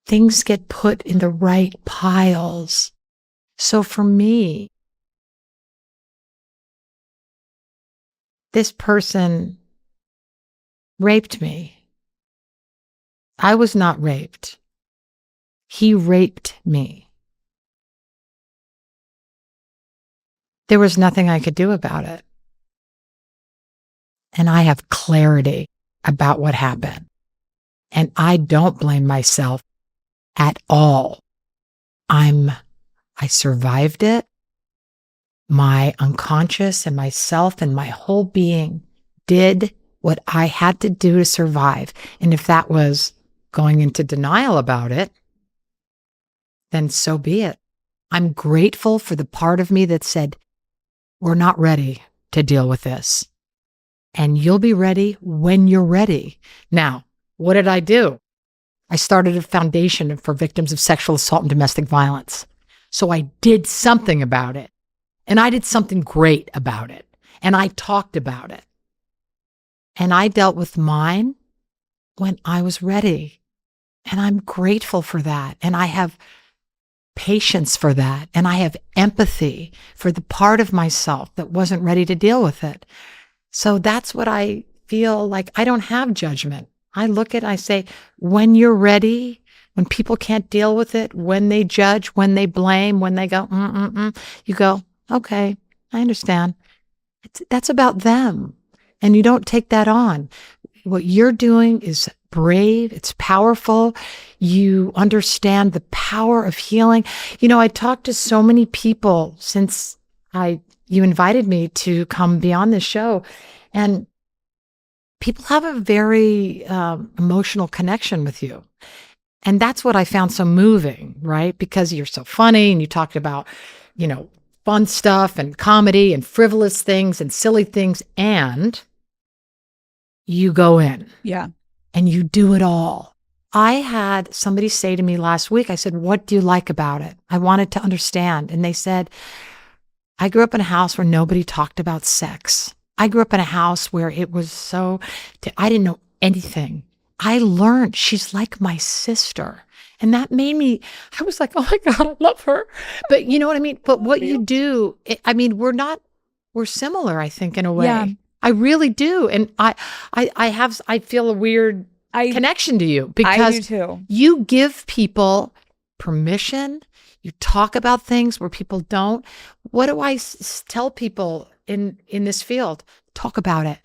C: things get put in the right piles. So for me, this person raped me. I was not raped. He raped me. There was nothing I could do about it. And I have clarity about what happened. And I don't blame myself at all. I survived it. My unconscious and myself and my whole being did what I had to do to survive. And if that was going into denial about it, then so be it. I'm grateful for the part of me that said, we're not ready to deal with this. And you'll be ready when you're ready. Now, what did I do? I started a foundation for victims of sexual assault and domestic violence. So I did something about it. And I did something great about it. And I talked about it. And I dealt with mine when I was ready. And I'm grateful for that. And I have patience for that. And I have empathy for the part of myself that wasn't ready to deal with it. So that's what I feel like. I don't have judgment. I look at it, I say, when you're ready, when people can't deal with it, when they judge, when they blame, when they go, you go, okay, I understand. That's about them. And you don't take that on. What you're doing is brave. It's powerful. You understand the power of healing. I talked to so many people since you invited me to come be on this show, and people have a very emotional connection with you. And that's what I found so moving, right? Because you're so funny and you talked about, fun stuff and comedy and frivolous things and silly things, and you go in.
B: Yeah.
C: And you do it all. I had somebody say to me last week, I said, what do you like about it? I wanted to understand. And they said, I grew up in a house where nobody talked about sex. I grew up in a house where it was I didn't know anything. I learned she's like my sister. And that made me, I was like, oh my God, I love her. But you know what I mean? But what you do, we're similar, I think, in a way.
B: Yeah.
C: I really do. And I feel a weird connection to you because
B: I do too.
C: You give people permission. You talk about things where people don't. What do I tell people in this field? Talk about it.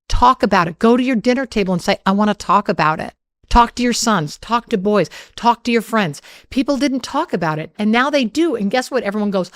C: Talk about it. Go to your dinner table and say, I want to talk about it. Talk to your sons, talk to boys, talk to your friends. People didn't talk about it, and now they do. And guess what? Everyone goes,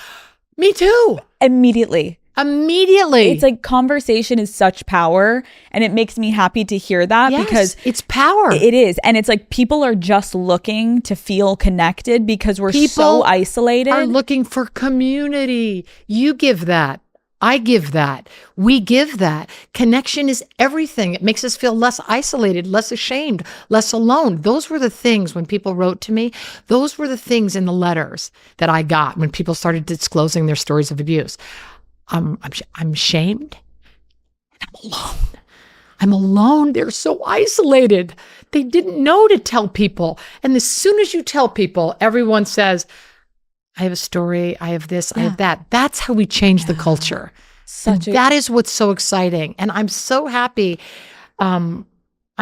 C: me too.
B: Immediately. It's like conversation is such power, and it makes me happy to hear that because
C: it's power.
B: It is. And it's like people are just looking to feel connected because we're so isolated.
C: Are looking for community. You give that. I give that. We give that. Connection is everything. It makes us feel less isolated, less ashamed, less alone. Those were the things when people wrote to me. Those were the things in the letters that I got when people started disclosing their stories of abuse. I'm ashamed and I'm alone. I'm alone. They're so isolated. They didn't know to tell people. And as soon as you tell people, everyone says, I have a story. I have this. I have that. That's how we change the culture. That is what's so exciting. And I'm so happy.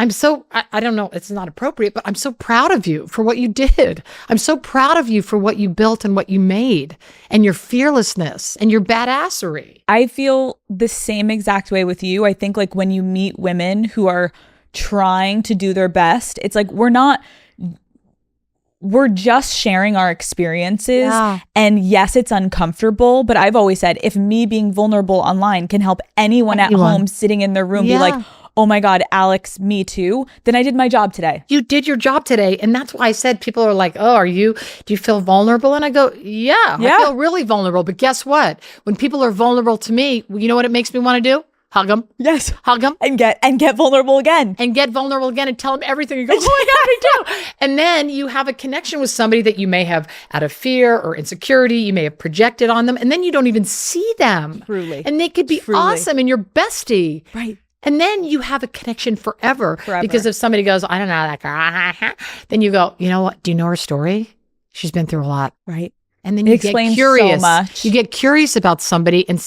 C: I don't know, it's not appropriate, but I'm so proud of you for what you did. I'm so proud of you for what you built and what you made and your fearlessness and your badassery.
B: I feel the same exact way with you. I think like when you meet women who are trying to do their best, it's like we're just sharing our experiences.
C: Yeah.
B: And yes, it's uncomfortable, but I've always said if me being vulnerable online can help anyone at home sitting in their room be like, oh my God, Alex, me too, then I did my job today.
C: You did your job today. And that's why I said people are like, oh, do you feel vulnerable? And I go, yeah, I feel really vulnerable. But guess what? When people are vulnerable to me, you know what it makes me want to do? Hug them.
B: Yes.
C: Hug them.
B: And get vulnerable again.
C: And get vulnerable again and tell them everything. You go, oh my God, me too. And then you have a connection with somebody that you may have out of fear or insecurity. You may have projected on them. And then you don't even see them.
B: Truly.
C: And they could be awesome and your bestie.
B: Right.
C: And then you have a connection forever. Because if somebody goes, I don't know that girl, then you go, you know what? Do you know her story? She's been through a lot.
B: Right.
C: And then you get curious.
B: So much.
C: You get curious about somebody. And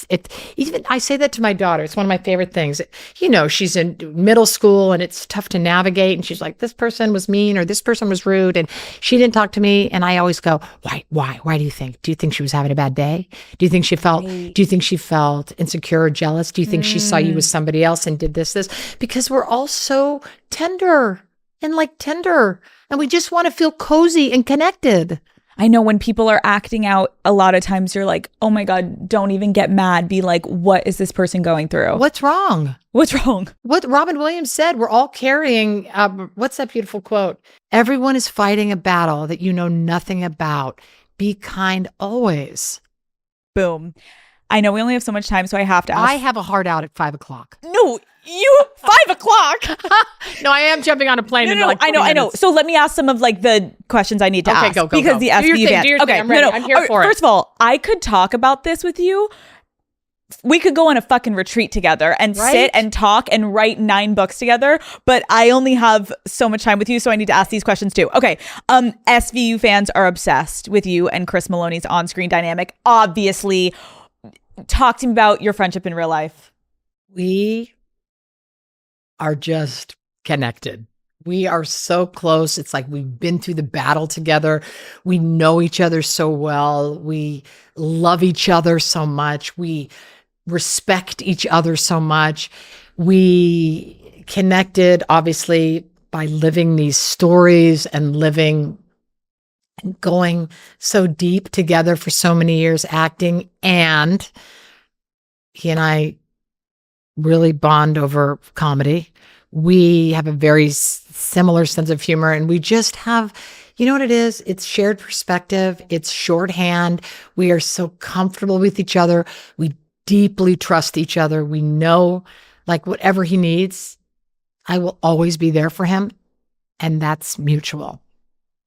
C: even I say that to my daughter. It's one of my favorite things. You know, she's in middle school and it's tough to navigate. And she's like, this person was mean or this person was rude. And she didn't talk to me. And I always go, why? Why do you think? Do you think she was having a bad day? Do you think she felt insecure or jealous? Do you think she saw you with somebody else and did this? Because we're all so tender. And we just want to feel cozy and connected.
B: I know when people are acting out, a lot of times you're like, oh my God, don't even get mad. Be like, what is this person going through?
C: What's wrong?
B: What's wrong?
C: What Robin Williams said, we're all carrying, what's that beautiful quote? Everyone is fighting a battle that you know nothing about. Be kind always.
B: Boom. I know we only have so much time, so I have to ask.
C: I have a hard out at 5:00.
B: No, you 5:00.
C: No, I am jumping on a plane.
B: No, I know. So let me ask some of like the questions I need to ask.
C: Go.
B: Because the SB
C: do your thing. I'm ready. I'm here for it.
B: First of all, I could talk about this with you we could go on a fucking retreat together and sit and talk and write 9 books together, but I only have so much time with you, so I need to ask these questions too. Okay, SVU fans are obsessed with you and Chris Maloney's on-screen dynamic. Obviously, talk to me about your friendship in real life.
C: We are just connected. We are so close. It's like we've been through the battle together. We know each other so well. We love each other so much. We respect each other so much. We connected, obviously, by living these stories and living and going so deep together for so many years acting. And he and I really bond over comedy. We have a very similar sense of humor, and we just have, you know what it is? It's shared perspective. It's shorthand. We are so comfortable with each other. We deeply trust each other. We know, like, whatever he needs, I will always be there for him. And that's mutual.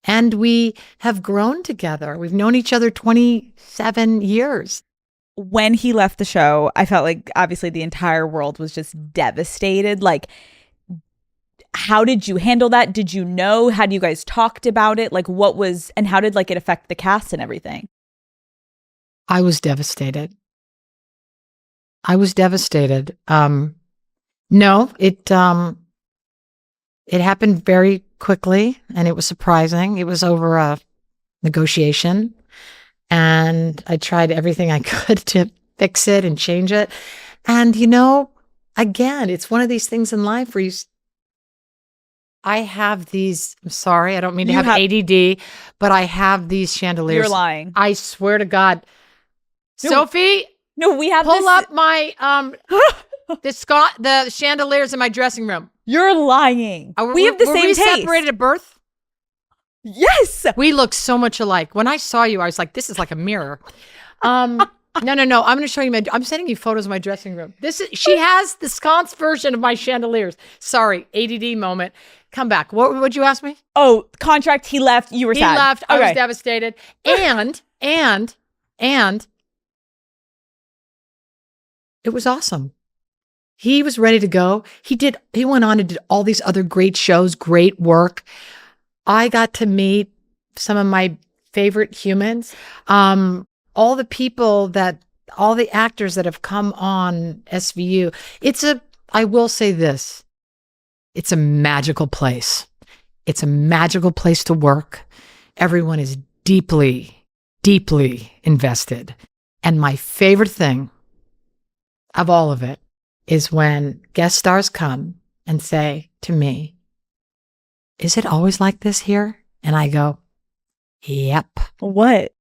C: And we have grown together. We've known each other 27 years.
B: When he left the show, I felt like obviously the entire world was just devastated. Like, how did you handle that? Did you know? Had you guys talked about it? Like, what was, and how did like it affect the cast and everything?
C: I was devastated. No, it happened very quickly, and it was surprising. It was over a negotiation, and I tried everything I could to fix it and change it. And, you know, again, it's one of these things in life where I have these, I'm sorry, I don't mean to have ADD, but I have these chandeliers.
B: You're lying.
C: I swear to God.
B: No.
C: Sophie?
B: No, we have
C: pull up my, the chandeliers in my dressing room.
B: You're lying. We have the same taste.
C: Were we separated at birth?
B: Yes.
C: We look so much alike. When I saw you, I was like, this is like a mirror. No. I'm going to show you I'm sending you photos of my dressing room. She has the sconce version of my chandeliers. Sorry, ADD moment. Come back. What'd you ask me?
B: Oh, contract. He left. You were sad.
C: He left. I was devastated. And it was awesome. He was ready to go. He went on and did all these other great shows, great work. I got to meet some of my favorite humans. All the actors that have come on SVU. I will say this, it's a magical place. It's a magical place to work. Everyone is deeply, deeply invested. And my favorite thing of all of it is when guest stars come and say to me, "Is it always like this here?" And I go, "Yep."
B: What?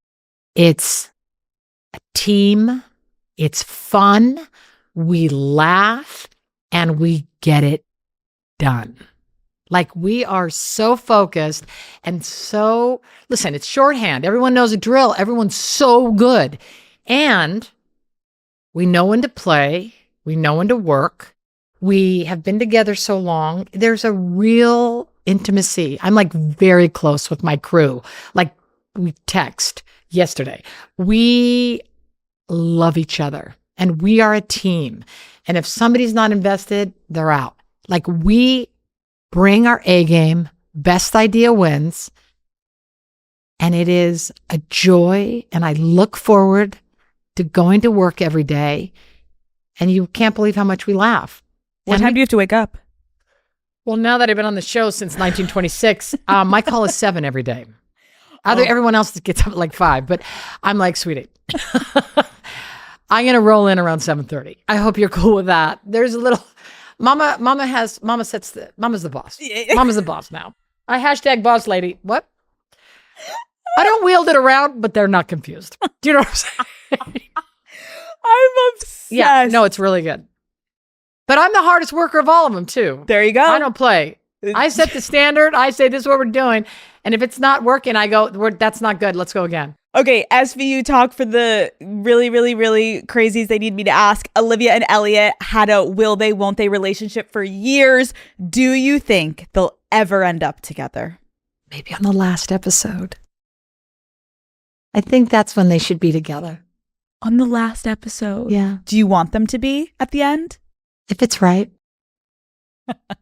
C: It's a team. It's fun. We laugh and we get it done. Like, we are so focused and so, listen, it's shorthand. Everyone knows a drill. Everyone's so good. And we know when to play. We know when to work. We have been together so long. There's a real intimacy. I'm like very close with my crew. Like, we text yesterday. We love each other and we are a team. And if somebody's not invested, they're out. Like, we bring our A game, best idea wins. And it is a joy. And I look forward to going to work every day. And you can't believe how much we laugh.
B: What time do you have to wake up?
C: Well, now that I've been on the show since 1926, my call is 7 every day. Everyone else gets up at like 5, but I'm like, sweetie, I'm going to roll in around 7:30. I hope you're cool with that. There's a little, mama's the boss. Mama's the boss now. I hashtag boss lady. What? I don't wield it around, but they're not confused. Do you know what I'm saying?
B: I'm obsessed.
C: Yeah, no, it's really good. But I'm the hardest worker of all of them too.
B: There you go.
C: I don't play. I set the standard. I say, this is what we're doing. And if it's not working, I go, that's not good. Let's go again.
B: Okay, SVU talk for the really, really, really crazies they need me to ask. Olivia and Elliot had a will they, won't they relationship for years. Do you think they'll ever end up together?
C: Maybe on the last episode. I think that's when they should be together.
B: on the last episode.
C: Yeah.
B: Do you want them to be at the end?
C: If it's right.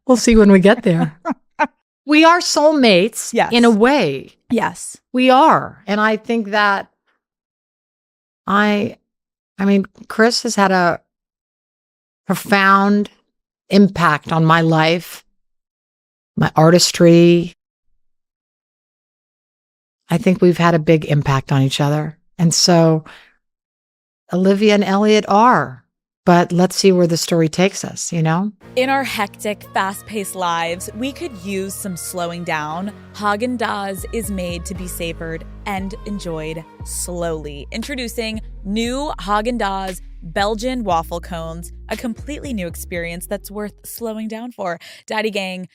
C: We'll see when we get there. We are soulmates in a way.
B: Yes.
C: We are. And I think that I mean, Chris has had a profound impact on my life, my artistry. I think we've had a big impact on each other. And so Olivia and Elliot are. But let's see where the story takes us, you know?
D: In our hectic, fast-paced lives, we could use some slowing down. Haagen-Dazs is made to be savored and enjoyed slowly. Introducing new Haagen-Dazs Belgian waffle cones, a completely new experience that's worth slowing down for. Daddy Gang,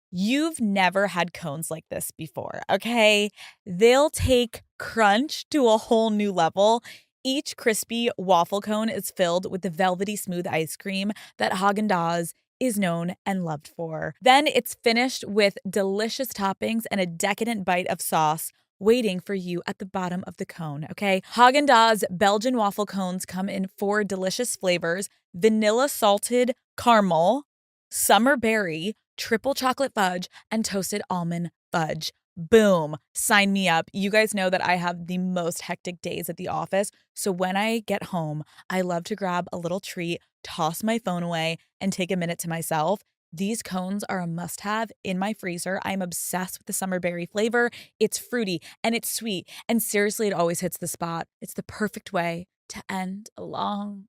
D: you've never had cones like this before, okay? They'll take crunch to a whole new level. Each crispy waffle cone is filled with the velvety smooth ice cream that Haagen-Dazs is known and loved for. Then it's finished with delicious toppings and a decadent bite of sauce waiting for you at the bottom of the cone, okay? Haagen-Dazs Belgian waffle cones come in 4 delicious flavors: vanilla salted caramel, summer berry, triple chocolate fudge, and toasted almond fudge. Boom. Sign me up. You guys know that I have the most hectic days at the office. So when I get home, I love to grab a little treat, toss my phone away, and take a minute to myself. These cones are a must-have in my freezer. I'm obsessed with the summer berry flavor. It's fruity and it's sweet. And seriously, it always hits the spot. It's the perfect way to end a long,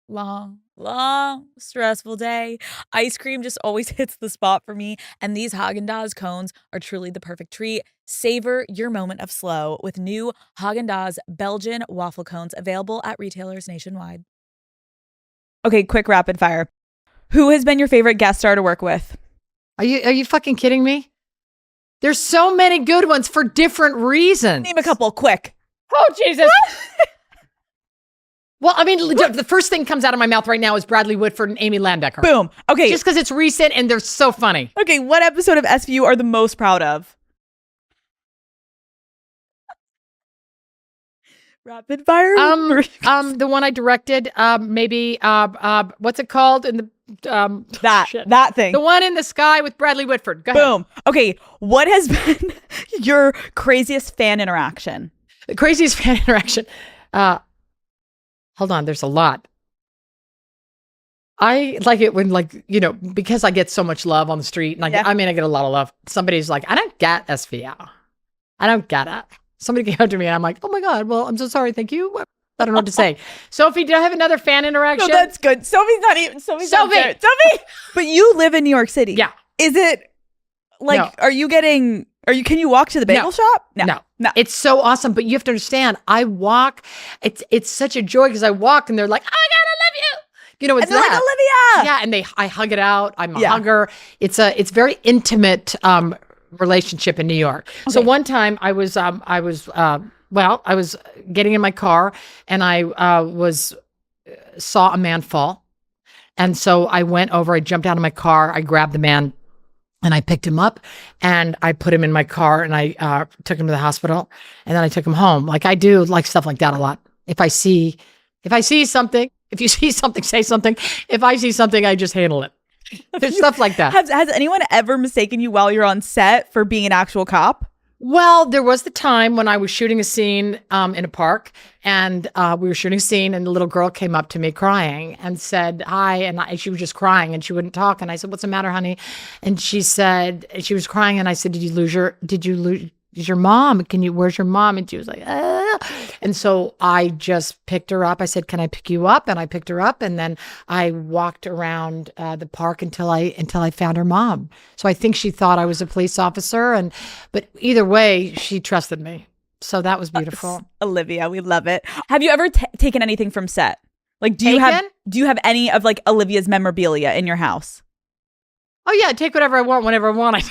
D: stressful day. Ice cream just always hits the spot for me, and these Haagen-Dazs cones are truly the perfect treat. Savor your moment of slow with new Haagen-Dazs Belgian waffle cones available at retailers nationwide.
B: Okay, quick rapid fire. Who has been your favorite guest star to work with?
C: Are you fucking kidding me? There's so many good ones for different reasons.
B: Name a couple, quick.
C: Oh, Jesus. Well, I mean, the first thing comes out of my mouth right now is Bradley Whitford and Amy Landecker.
B: Boom. Okay.
C: Just because it's recent and they're so funny.
B: Okay, what episode of SVU are the most proud of? Rapid fire?
C: The one I directed, maybe, what's it called? In the,
B: that thing.
C: The one in the sky with Bradley Whitford. Go ahead.
B: Boom. Okay, what has been your craziest fan interaction?
C: The craziest fan interaction. Hold on, there's a lot. I like it when, like, you know, because I get so much love on the street, and I get a lot of love. Somebody's like, I don't get SVL. I don't get it. Somebody came up to me and I'm like, oh my God, well, I'm so sorry. Thank you. I don't know what to say. Sophie, do I have another fan interaction?
B: No, that's good. Sophie's not even. Sophie. But you live in New York City.
C: Yeah.
B: Is it like, can you walk to the bagel shop?
C: No. It's so awesome. But you have to understand, I walk. It's such a joy because I walk and they're like, oh my God, I love you. You know, it's
B: and they're like, Olivia.
C: Yeah. And I hug it out. I'm a hugger. It's very intimate, relationship in New York. Okay. So one time I was getting in my car and I saw a man fall. And so I went over, I jumped out of my car, I grabbed the man and I picked him up and I put him in my car and I took him to the hospital and then I took him home. Like I do like stuff like that a lot. If I see something, if you see something, say something. If I see something, I just handle it. There's stuff like that.
B: Has anyone ever mistaken you while you're on set for being an actual cop?
C: Well, there was the time when I was shooting a scene in a park, and we were shooting a scene, and the little girl came up to me crying and said hi, and she was just crying, and she wouldn't talk, and I said, "What's the matter, honey?" And she said she was crying, and I said, "Did you lose your mom? Where's your mom?" And she was like, ah. And so I just picked her up. I said, "Can I pick you up?" And I picked her up, and then I walked around the park until I found her mom. So I think she thought I was a police officer, but either way, she trusted me. So that was beautiful.
B: Olivia, we love it. Have you ever taken anything from set? Like, do you have any of like Olivia's memorabilia in your house?
C: Oh yeah, take whatever I want, whenever I want.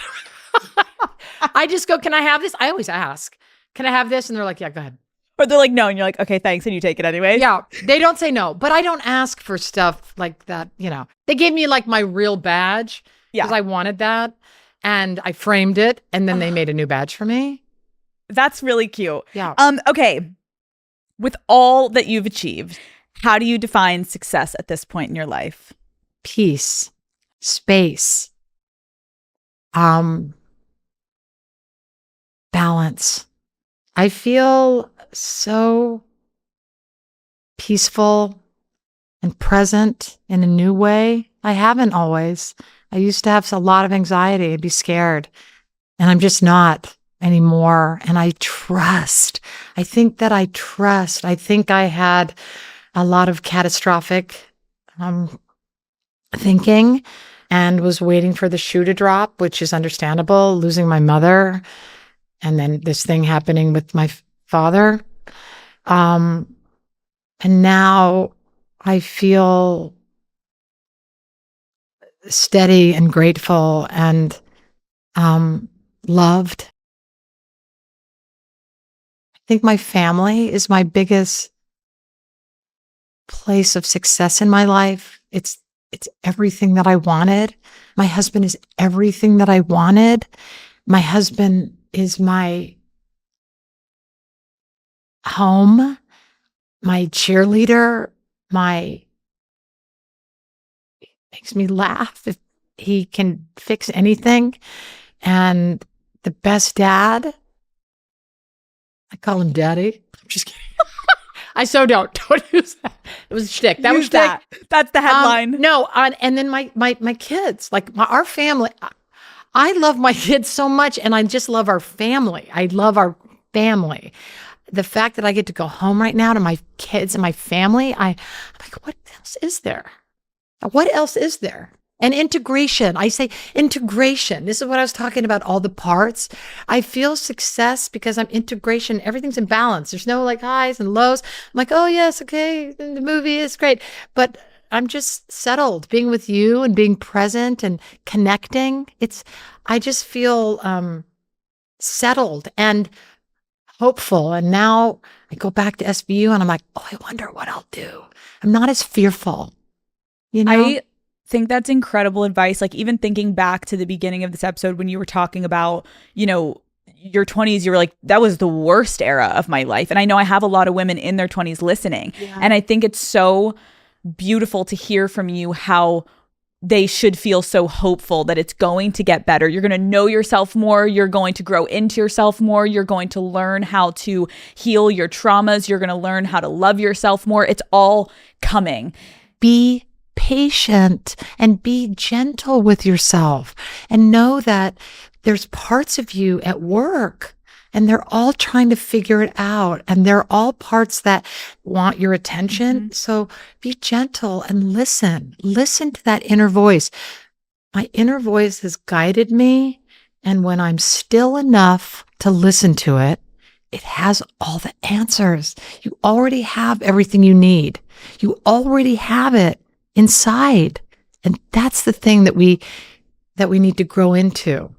C: I just go, "Can I have this?" I always ask, "Can I have this?" And they're like, "Yeah, go ahead."
B: Or they're like, "No," and you're like, "Okay, thanks," and you take it anyway.
C: Yeah, they don't say no, but I don't ask for stuff like that. You know, they gave me like my real badge because I wanted that, and I framed it, and then they made a new badge for me.
B: That's really cute.
C: Yeah.
B: Okay. With all that you've achieved, How do you define success at this point in your life?
C: Peace, space, balance. I feel so peaceful and present in a new way. I haven't always. I used to have a lot of anxiety. I'd be scared. And I'm just not anymore. And I trust. I think that I trust. I think I had a lot of catastrophic thinking and was waiting for the shoe to drop, which is understandable, losing my mother and then this thing happening with my father. And now I feel steady and grateful and loved. I think my family is my biggest place of success in my life. It's everything that I wanted. My husband is everything that I wanted. My husband is my home, my cheerleader, makes me laugh if he can fix anything. And the best dad. I call him daddy. I'm just kidding. I so don't use that. It was a shtick. That was that.
B: That's the headline.
C: No, and then my kids, like our family. I love my kids so much, and I just love our family. I love our family. The fact that I get to go home right now to my kids and my family, I'm like, what else is there? What else is there? And integration. I say integration. This is what I was talking about, all the parts. I feel success because I'm integration. Everything's in balance. There's no like highs and lows. I'm like, oh, yes, okay, the movie is great. But I'm just settled being with you and being present and connecting. I just feel settled and hopeful. And now I go back to SVU and I'm like, oh, I wonder what I'll do. I'm not as fearful. You know?
B: I think that's incredible advice. Like even thinking back to the beginning of this episode when you were talking about, your 20s, you were like, that was the worst era of my life. And I know I have a lot of women in their 20s listening. Yeah. And I think it's so beautiful to hear from you how they should feel so hopeful that it's going to get better. You're going to know yourself more. You're going to grow into yourself more. You're going to learn how to heal your traumas. You're going to learn how to love yourself more. It's all coming.
C: Be patient and be gentle with yourself and know that there's parts of you at work and they're all trying to figure it out and they're all parts that want your attention. Mm-hmm. So be gentle and listen to that inner voice. My inner voice has guided me. And when I'm still enough to listen to it, it has all the answers. You already have everything you need. You already have it inside. And that's the thing that we need to grow into.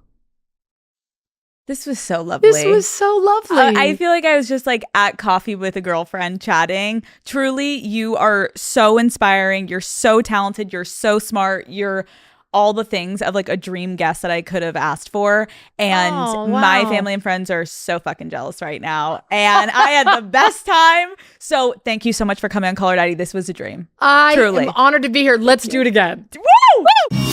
B: This was so lovely. I feel like I was just like at coffee with a girlfriend chatting. Truly, you are so inspiring. You're so talented. You're so smart. You're all the things of like a dream guest that I could have asked for. And my family and friends are so fucking jealous right now. And I had the best time. So thank you so much for coming on Call Her Daddy. This was a dream.
C: I am honored to be here. Let's do it again.
B: Woo!